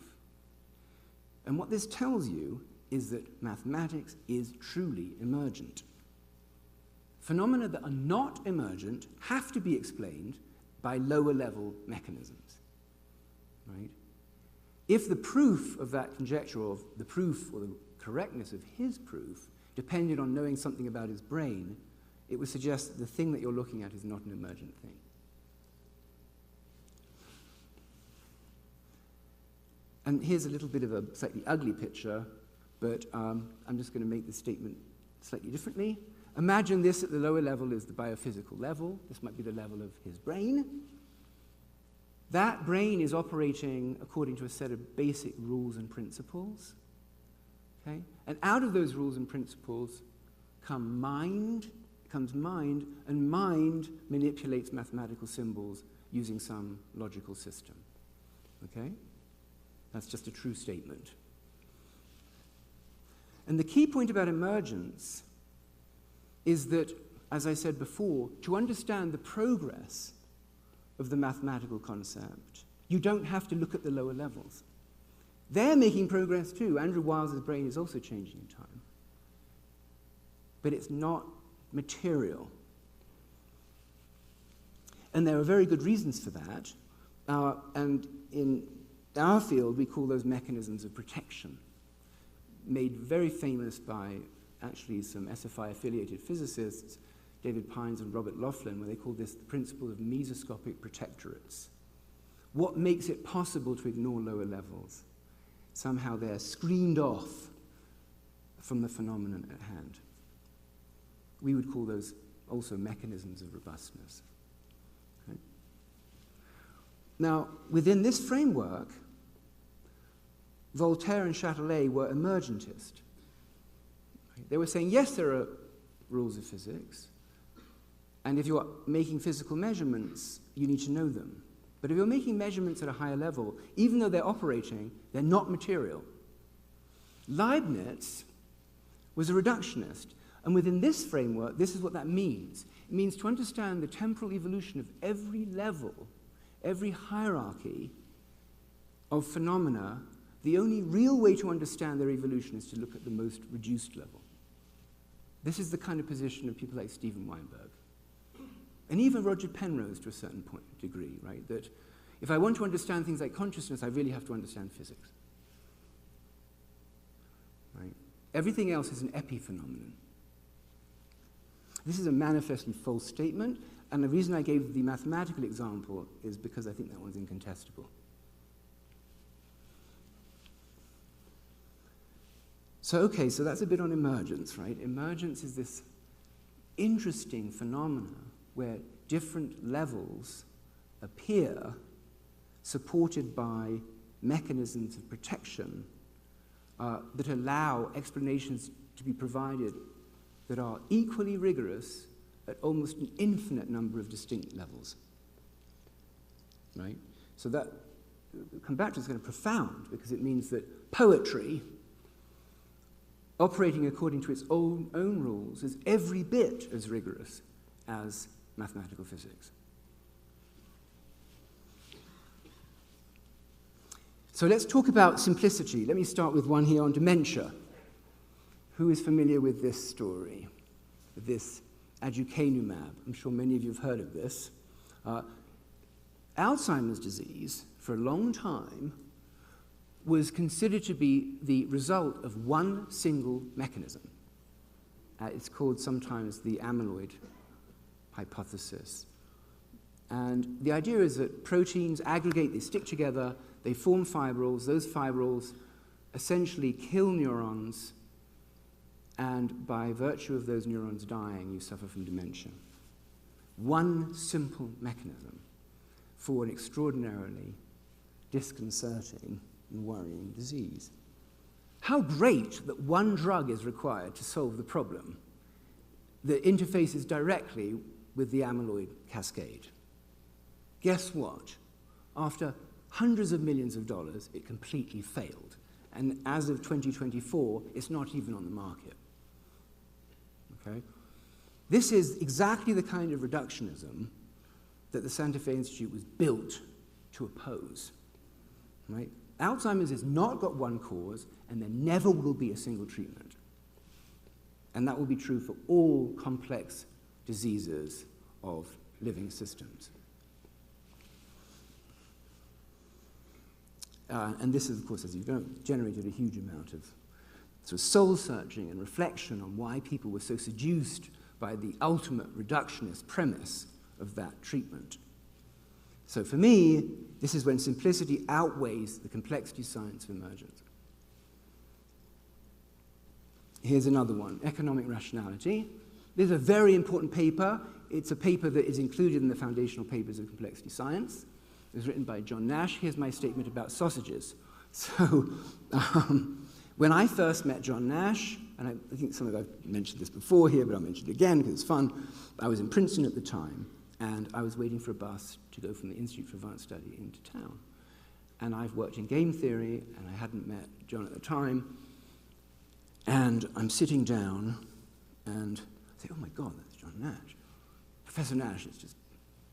And what this tells you is that mathematics is truly emergent. Phenomena that are not emergent have to be explained by lower-level mechanisms, right? If the proof of that conjecture, or the proof or the correctness of his proof, depended on knowing something about his brain, it would suggest that the thing that you're looking at is not an emergent thing. And here's a little bit of a slightly ugly picture, but I'm just going to make this statement slightly differently. Imagine this at the lower level is the biophysical level. This might be the level of his brain. That brain is operating according to a set of basic rules and principles. Okay? And out of those rules and principles come mind, becomes mind, and mind manipulates mathematical symbols using some logical system. Okay? That's just a true statement. And the key point about emergence is that, as I said before, to understand the progress of the mathematical concept, you don't have to look at the lower levels. They're making progress too. Andrew Wiles's brain is also changing in time. But it's not material. And there are very good reasons for that. And in our field, we call those mechanisms of protection, made very famous by actually some SFI-affiliated physicists, David Pines and Robert Laughlin, where they call this the principle of mesoscopic protectorates. What makes it possible to ignore lower levels? Somehow they're screened off from the phenomenon at hand. We would call those also mechanisms of robustness. Okay? Now, within this framework, Voltaire and Châtelet were emergentist. They were saying, yes, there are rules of physics, and if you're making physical measurements, you need to know them. But if you're making measurements at a higher level, even though they're operating, they're not material. Leibniz was a reductionist, and within this framework, this is what that means. It means to understand the temporal evolution of every level, every hierarchy of phenomena, the only real way to understand their evolution is to look at the most reduced level. This is the kind of position of people like Stephen Weinberg. And even Roger Penrose, to a certain degree, right? That if I want to understand things like consciousness, I really have to understand physics. Right? Everything else is an epiphenomenon. This is a manifestly false statement, and the reason I gave the mathematical example is because I think that one's incontestable. So, okay, so that's a bit on emergence, right? Emergence is this interesting phenomena where different levels appear supported by mechanisms of protection that allow explanations to be provided that are equally rigorous at almost an infinite number of distinct levels. Right? So that, come back to, is kind of profound, because it means that poetry, operating according to its own rules, is every bit as rigorous as mathematical physics. So let's talk about simplicity. Let me start with one here on dementia. Who is familiar with this story, this aducanumab? I'm sure many of you have heard of this. Alzheimer's disease, for a long time, was considered to be the result of one single mechanism. It's called sometimes the amyloid hypothesis. And the idea is that proteins aggregate, they stick together, they form fibrils. Those fibrils essentially kill neurons, and by virtue of those neurons dying, you suffer from dementia. One simple mechanism for an extraordinarily disconcerting and worrying disease. How great that one drug is required to solve the problem that interfaces directly with the amyloid cascade. Guess what? After hundreds of millions of dollars, it completely failed. And as of 2024, it's not even on the market. Okay? This is exactly the kind of reductionism that the Santa Fe Institute was built to oppose. Right? Alzheimer's has not got one cause, and there never will be a single treatment. And that will be true for all complex diseases of living systems. And this is, of course, as you know, generated a huge amount of sort of soul-searching and reflection on why people were so seduced by the ultimate reductionist premise of that treatment. So for me, this is when simplicity outweighs the complexity science of emergence. Here's another one, economic rationality. This is a very important paper. It's a paper that is included in the foundational papers of complexity science. It was written by John Nash. Here's my statement about sausages. So when I first met John Nash, and I think some of I've mentioned this before here, but I'll mention it again because it's fun. I was in Princeton at the time, and I was waiting for a bus to go from the Institute for Advanced Study into town. And I've worked in game theory, and I hadn't met John at the time. And I'm sitting down, and I say, oh my God, that's John Nash. Professor Nash, it's just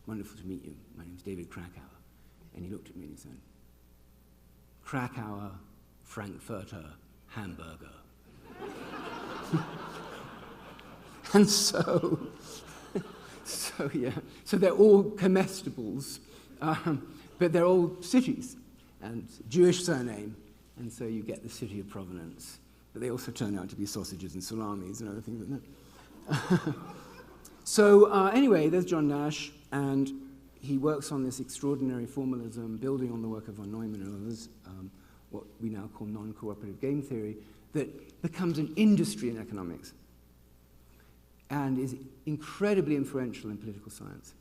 wonderful to meet you. My name's David Krakauer. And he looked at me and he said, Krakauer, Frankfurter, Hamburger. And so they're all comestibles, but they're all cities, and Jewish surname, and so you get the city of provenance. But they also turn out to be sausages and salamis and other things. So anyway, there's John Nash, and he works on this extraordinary formalism, building on the work of von Neumann and others, what we now call non-cooperative game theory, that becomes an industry in economics and is incredibly influential in political science.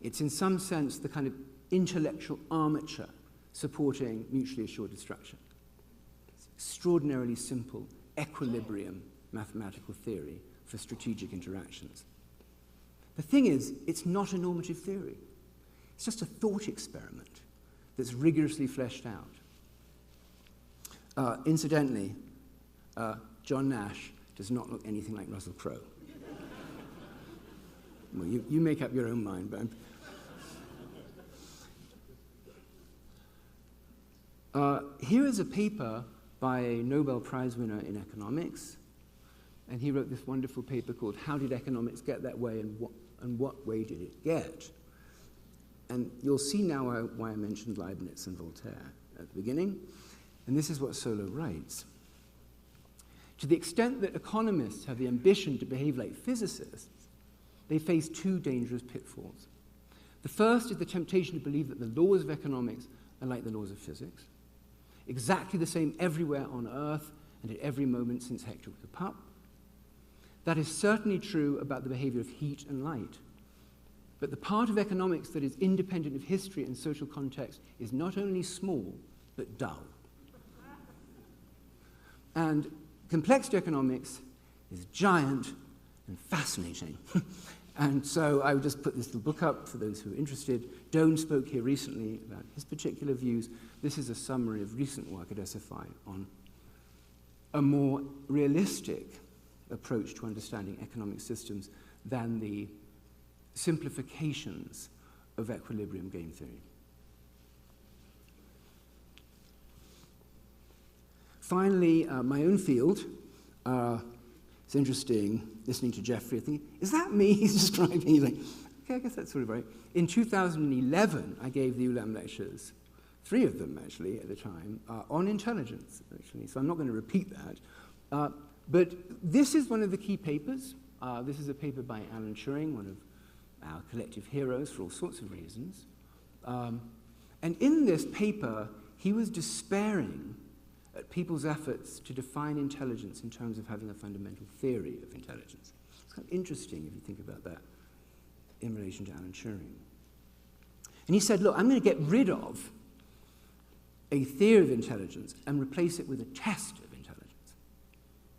It's in some sense the kind of intellectual armature supporting mutually assured destruction. It's extraordinarily simple equilibrium mathematical theory for strategic interactions. The thing is, it's not a normative theory. It's just a thought experiment that's rigorously fleshed out. Incidentally, John Nash does not look anything like Russell Crowe. Well, you make up your own mind, but here is a paper by a Nobel Prize winner in economics, and he wrote this wonderful paper called How Did Economics Get That Way, and what way did it get? And you'll see now why I mentioned Leibniz and Voltaire at the beginning, and this is what Solow writes. To the extent that economists have the ambition to behave like physicists, they face two dangerous pitfalls. The first is the temptation to believe that the laws of economics are like the laws of physics, exactly the same everywhere on Earth and at every moment since Hector was a pup. That is certainly true about the behavior of heat and light. But the part of economics that is independent of history and social context is not only small, but dull. And complexity economics is giant and fascinating. And so I would just put this little book up for those who are interested. Doan spoke here recently about his particular views. This is a summary of recent work at SFI on a more realistic approach to understanding economic systems than the simplifications of equilibrium game theory. Finally, my own field. It's interesting listening to Jeffrey. I think, is that me he's describing? He's like, okay, I guess that's sort of right. In 2011, I gave the Ulam lectures, 3 of them actually at the time, on intelligence, actually. So I'm not going to repeat that. But this is one of the key papers. This is a paper by Alan Turing, one of our collective heroes for all sorts of reasons. And in this paper, he was despairing at people's efforts to define intelligence in terms of having a fundamental theory of intelligence. It's kind of interesting if you think about that in relation to Alan Turing. And he said, look, I'm going to get rid of a theory of intelligence and replace it with a test of intelligence.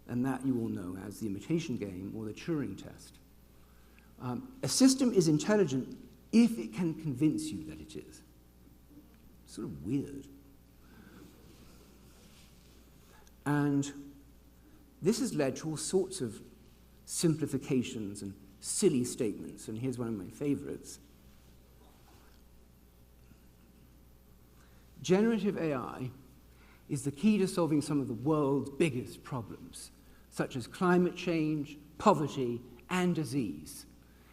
And that you all know as the imitation game or the Turing test. A system is intelligent if it can convince you that it is. It's sort of weird. And this has led to all sorts of simplifications and silly statements, and here's one of my favorites. Generative AI is the key to solving some of the world's biggest problems, such as climate change, poverty, and disease.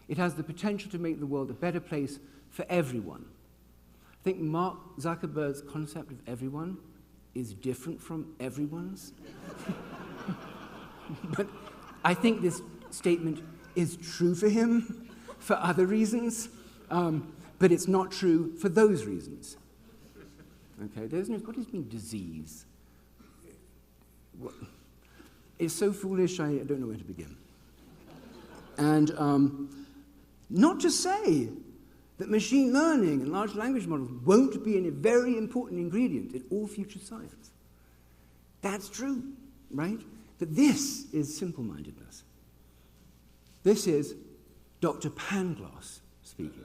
It has the potential to make the world a better place for everyone. I think Mark Zuckerberg's concept of everyone is different from everyone's. But I think this statement is true for him for other reasons, but it's not true for those reasons. Okay, there's no, what does it mean, disease? What? It's so foolish, I don't know where to begin. And not to say that machine learning and large language models won't be a very important ingredient in all future science. That's true, right? But this is simple-mindedness. This is Dr. Pangloss speaking.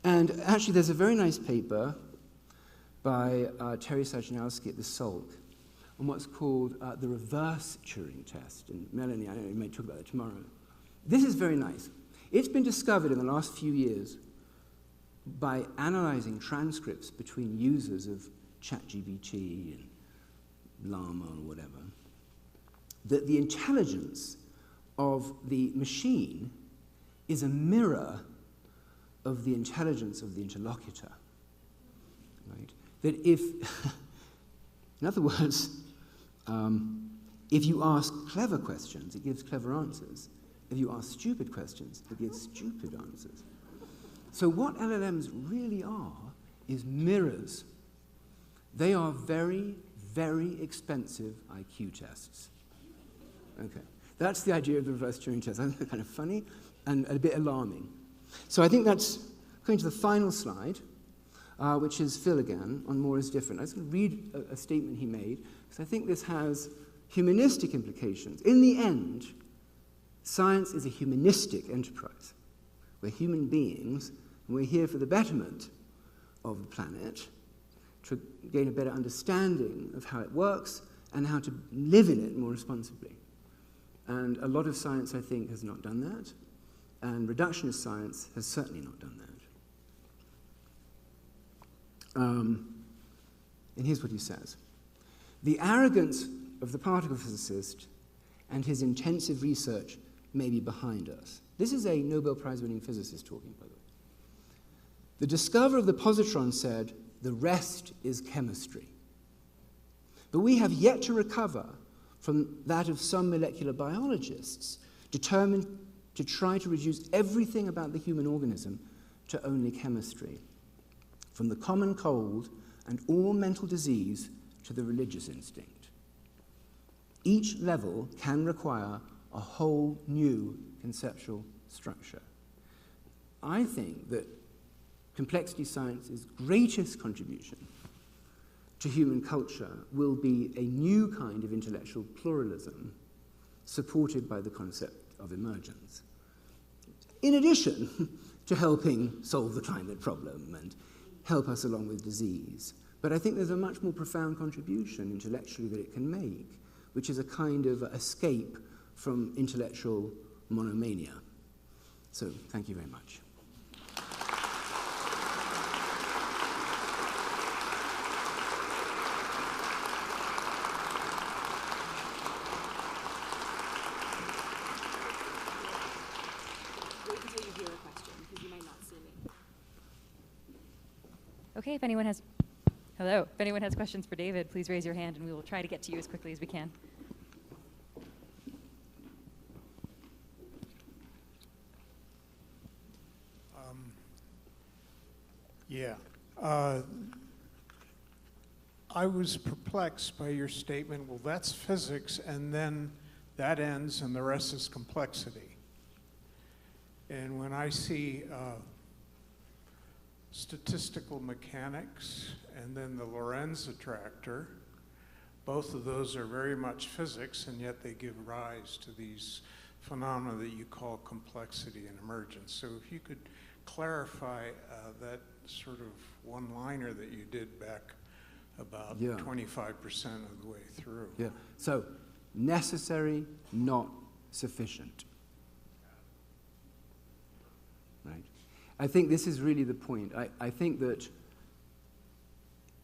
And actually, there's a very nice paper by Terry Sajanowski at the Salk on what's called the reverse Turing test. And Melanie, I know you may talk about it tomorrow. This is very nice. It's been discovered in the last few years by analyzing transcripts between users of ChatGPT and Llama or whatever, that the intelligence of the machine is a mirror of the intelligence of the interlocutor. Right? That if, in other words, if you ask clever questions, it gives clever answers. If you ask stupid questions, it gives stupid answers. So what LLMs really are is mirrors. They are very, very expensive IQ tests. Okay, that's the idea of the reverse Turing test. I think it's kind of funny and a bit alarming. So I think that's going to the final slide, which is Phil again, on More is Different. I was going to read a statement he made, because I think this has humanistic implications. In the end, science is a humanistic enterprise. We're human beings, and we're here for the betterment of the planet, to gain a better understanding of how it works and how to live in it more responsibly. And a lot of science, I think, has not done that, and reductionist science has certainly not done that. And here's what he says. The arrogance of the particle physicist and his intensive research may be behind us. This is a Nobel Prize-winning physicist talking, by the way. The discoverer of the positron said, the rest is chemistry. But we have yet to recover from that of some molecular biologists determined to try to reduce everything about the human organism to only chemistry, from the common cold and all mental disease to the religious instinct. Each level can require a whole new conceptual structure. I think that complexity science's greatest contribution to human culture will be a new kind of intellectual pluralism supported by the concept of emergence. In addition to helping solve the climate problem and help us along with disease. But I think there's a much more profound contribution intellectually that it can make, which is a kind of escape from intellectual monomania. So thank you very much. Okay, if anyone has questions for David, please raise your hand and we will try to get to you as quickly as we can. I was perplexed by your statement, well, that's physics, and then that ends and the rest is complexity. And when I see statistical mechanics and then the Lorentz attractor, both of those are very much physics, and yet they give rise to these phenomena that you call complexity and emergence. So if you could clarify that sort of one-liner that you did back about 25% of the way through. Yeah, so necessary, not sufficient. Right? I think this is really the point. I think that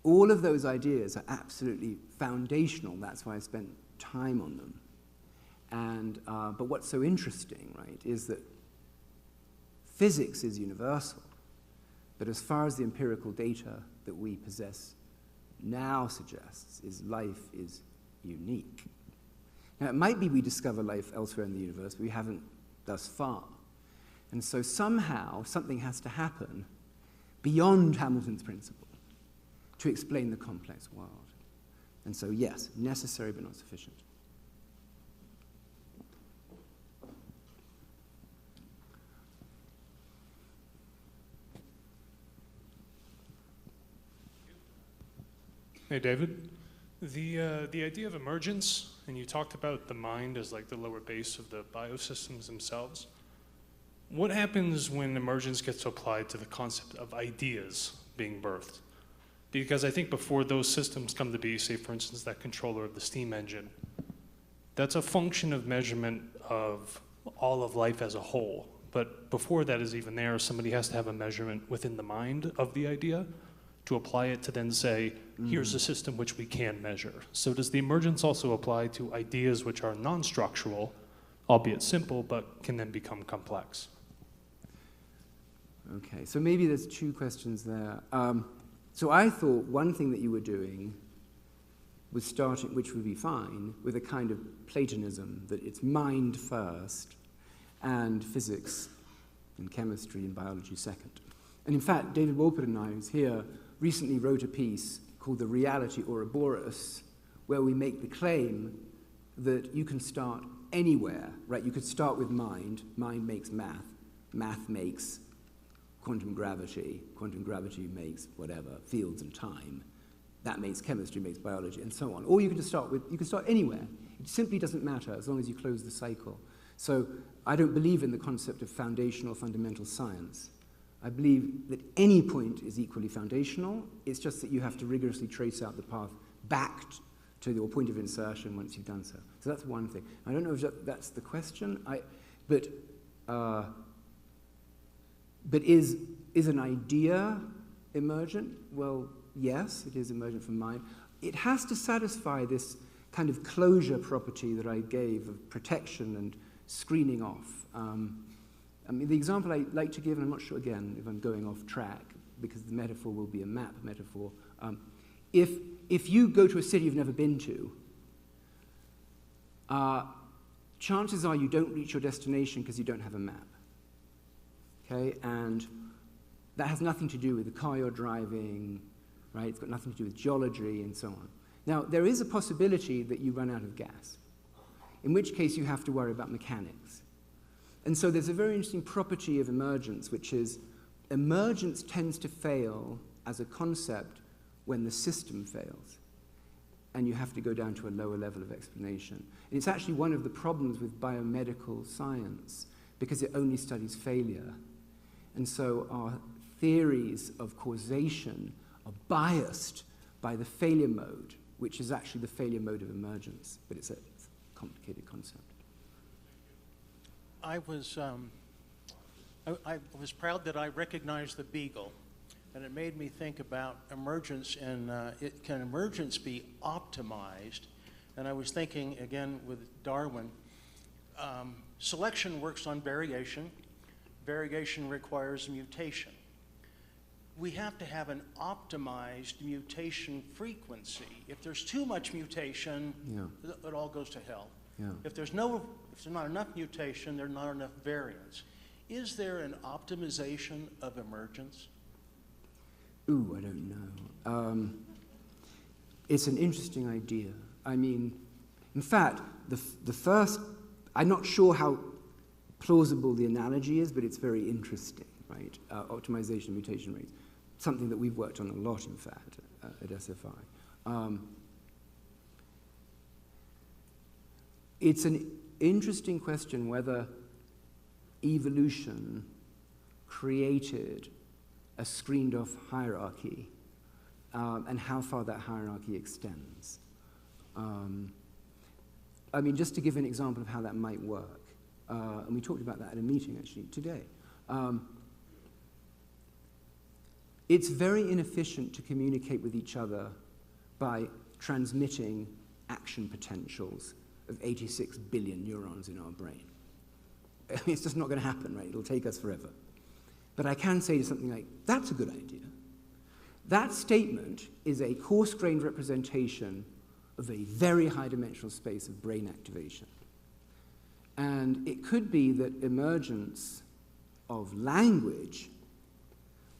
all of those ideas are absolutely foundational. That's why I spent time on them. And, but what's so interesting, right, is that physics is universal. But as far as the empirical data that we possess now suggests, is life is unique. Now, it might be we discover life elsewhere in the universe, but we haven't thus far. And so somehow something has to happen beyond Hamilton's principle to explain the complex world. And so, yes, necessary but not sufficient. Hey, David. The idea of emergence, and you talked about the mind as like the lower base of the biosystems themselves. What happens when emergence gets applied to the concept of ideas being birthed? Because I think before those systems come to be, say for instance, that controller of the steam engine, that's a function of measurement of all of life as a whole. But before that is even there, somebody has to have a measurement within the mind of the idea to apply it to then say, here's a system which we can measure. So does the emergence also apply to ideas which are non-structural, albeit simple, but can then become complex? Okay, so maybe there's two questions there. So I thought one thing that you were doing was starting, which would be fine, with a kind of Platonism, that it's mind first and physics and chemistry and biology second. And in fact, David Wolpert and I, who's here, recently wrote a piece called The Reality Ouroboros, where we make the claim that you can start anywhere, right? You could start with mind makes math makes quantum gravity makes whatever, fields and time, that makes chemistry, makes biology, and so on. Or you can just start with, you can start anywhere. It simply doesn't matter as long as you close the cycle. So I don't believe in the concept of foundational fundamental science. I believe that any point is equally foundational. It's just that you have to rigorously trace out the path back to your point of insertion once you've done so. So that's one thing. I don't know if that's the question. But is an idea emergent? Well, yes, it is emergent from mind. It has to satisfy this kind of closure property that I gave of protection and screening off. I mean, the example I like to give, and I'm not sure, again, if I'm going off track, because the metaphor will be a map metaphor. If you go to a city you've never been to, chances are you don't reach your destination because you don't have a map. Okay, and that has nothing to do with the car you're driving, right? It's got nothing to do with geology and so on. Now, there is a possibility that you run out of gas, in which case you have to worry about mechanics. And so there's a very interesting property of emergence, which is emergence tends to fail as a concept when the system fails, and you have to go down to a lower level of explanation. And it's actually one of the problems with biomedical science, because it only studies failure. And so our theories of causation are biased by the failure mode, which is actually the failure mode of emergence, but it's a complicated concept. I was proud that I recognized the beagle, and it made me think about emergence, and can emergence be optimized? And I was thinking, again, with Darwin, selection works on variation. Variation requires mutation. We have to have an optimized mutation frequency. If there's too much mutation, it all goes to hell. Yeah. If there's not enough mutation, there's not enough variance. Is there an optimization of emergence? Ooh, I don't know. It's an interesting idea. I mean, in fact, the first, I'm not sure how plausible the analogy is, but it's very interesting, right? Optimization of mutation rates, something that we've worked on a lot, in fact, at SFI. It's an interesting question whether evolution created a screened-off hierarchy and how far that hierarchy extends. I mean, just to give an example of how that might work, and we talked about that at a meeting, actually, today. It's very inefficient to communicate with each other by transmitting action potentials of 86 billion neurons in our brain. I mean, it's just not going to happen, right? It'll take us forever. But I can say something like, that's a good idea. That statement is a coarse-grained representation of a very high-dimensional space of brain activation. And it could be that emergence of language,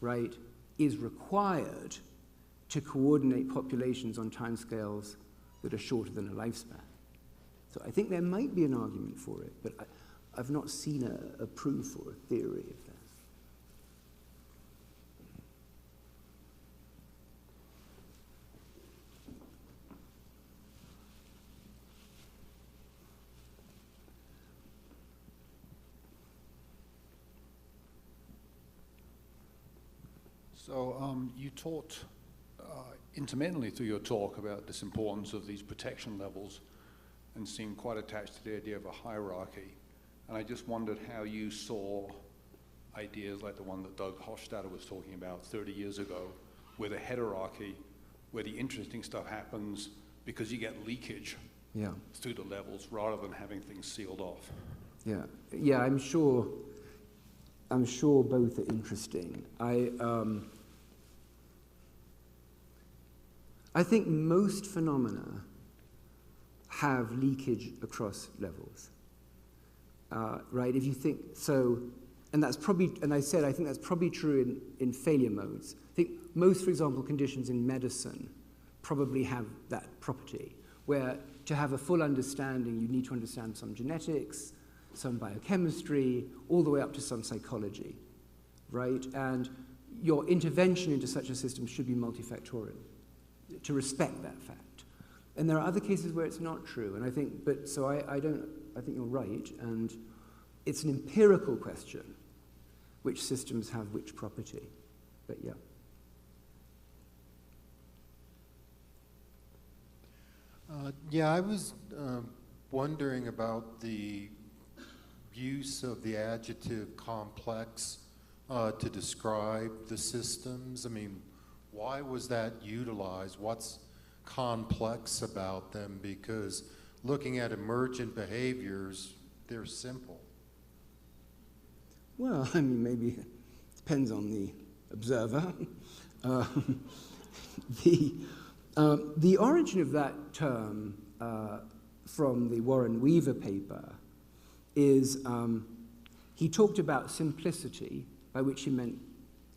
right, is required to coordinate populations on timescales that are shorter than a lifespan. So I think there might be an argument for it, but I've not seen a proof or a theory of that. So you talked intermittently through your talk about this importance of these protection levels and seemed quite attached to the idea of a hierarchy. And I just wondered how you saw ideas like the one that Doug Hofstadter was talking about 30 years ago, with a hierarchy, where the interesting stuff happens because you get leakage through the levels rather than having things sealed off. Yeah, I'm sure both are interesting. I think most phenomena have leakage across levels, right? If you think so, and that's probably, and I think that's probably true in failure modes. I think most, for example, conditions in medicine probably have that property, where to have a full understanding, you need to understand some genetics, some biochemistry, all the way up to some psychology, right? And your intervention into such a system should be multifactorial, to respect that fact. And there are other cases where it's not true, and I think, I think you're right, and it's an empirical question, which systems have which property, but yeah. I was wondering about the use of the adjective complex to describe the systems. I mean, why was that utilized? What's complex about them? Because looking at emergent behaviors, they're simple. Well, I mean, maybe it depends on the observer. The origin of that term from the Warren Weaver paper is he talked about simplicity, by which he meant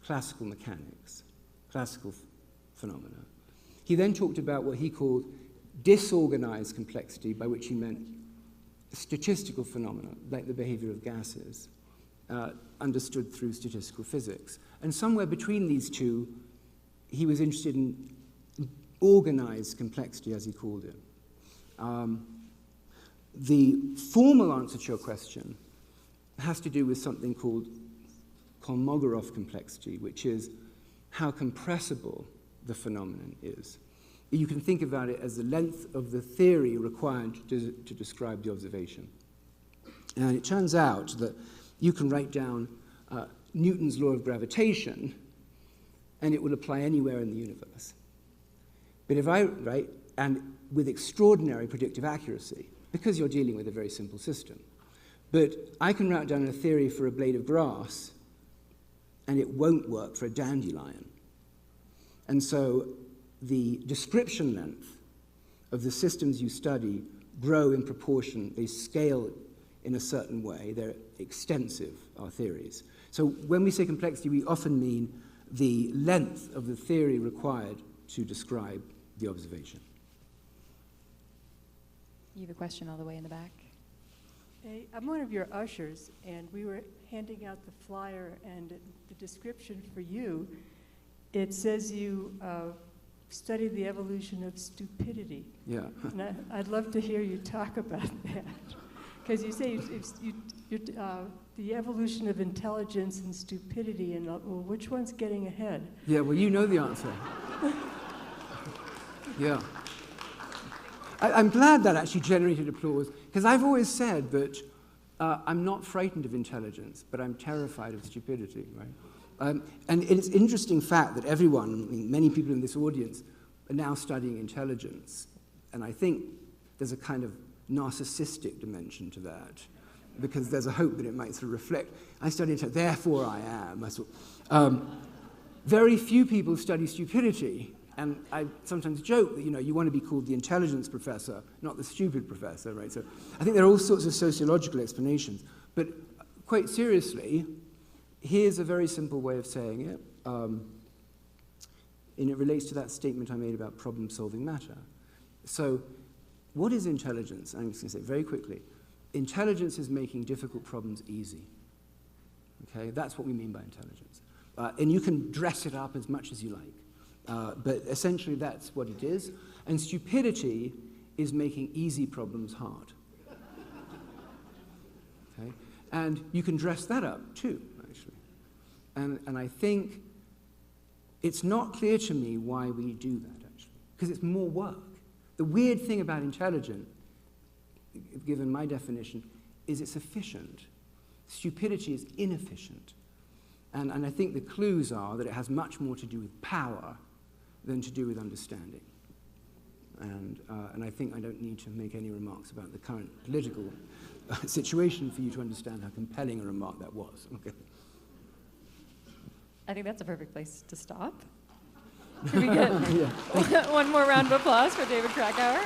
classical mechanics, classical phenomena. He then talked about what he called disorganized complexity, by which he meant statistical phenomena, like the behavior of gases, understood through statistical physics. And somewhere between these two, he was interested in organized complexity, as he called it. The formal answer to your question has to do with something called Kolmogorov complexity, which is how compressible the phenomenon is. You can think about it as the length of the theory required to describe the observation. And it turns out that you can write down Newton's law of gravitation, and it will apply anywhere in the universe. But if I write, and with extraordinary predictive accuracy, because you're dealing with a very simple system, but I can write down a theory for a blade of grass, and it won't work for a dandelion. And so the description length of the systems you study grow in proportion, they scale in a certain way, they're extensive, our theories. So when we say complexity, we often mean the length of the theory required to describe the observation. You have a question all the way in the back. Hey, I'm one of your ushers, and we were handing out the flyer, and the description for you, it says you studied the evolution of stupidity. Yeah. And I'd love to hear you talk about that. Because you say the evolution of intelligence and stupidity, and well, which one's getting ahead? Yeah, well, you know the answer. Yeah. I'm glad that actually generated applause, because I've always said that I'm not frightened of intelligence, but I'm terrified of stupidity, right? And it's an interesting fact that everyone, I mean, many people in this audience, are now studying intelligence. And I think there's a kind of narcissistic dimension to that, because there's a hope that it might sort of reflect, I study intelligence, therefore I am. Very few people study stupidity. And I sometimes joke that, you want to be called the intelligence professor, not the stupid professor, right? So I think there are all sorts of sociological explanations. But quite seriously, here's a very simple way of saying it. And it relates to that statement I made about problem-solving matter. So what is intelligence? I'm just going to say it very quickly. Intelligence is making difficult problems easy. Okay? That's what we mean by intelligence. And you can dress it up as much as you like. But essentially that's what it is. And stupidity is making easy problems hard. Okay? And you can dress that up too, actually. And I think It's not clear to me why we do that, actually, because it's more work. The weird thing about intelligent, given my definition, is it's efficient. Stupidity is inefficient. And I think the clues are that it has much more to do with power than to do with understanding. And I think I don't need to make any remarks about the current political situation for you to understand how compelling a remark that was. Okay. I think that's a perfect place to stop. Can we get one more round of applause for David Krakauer?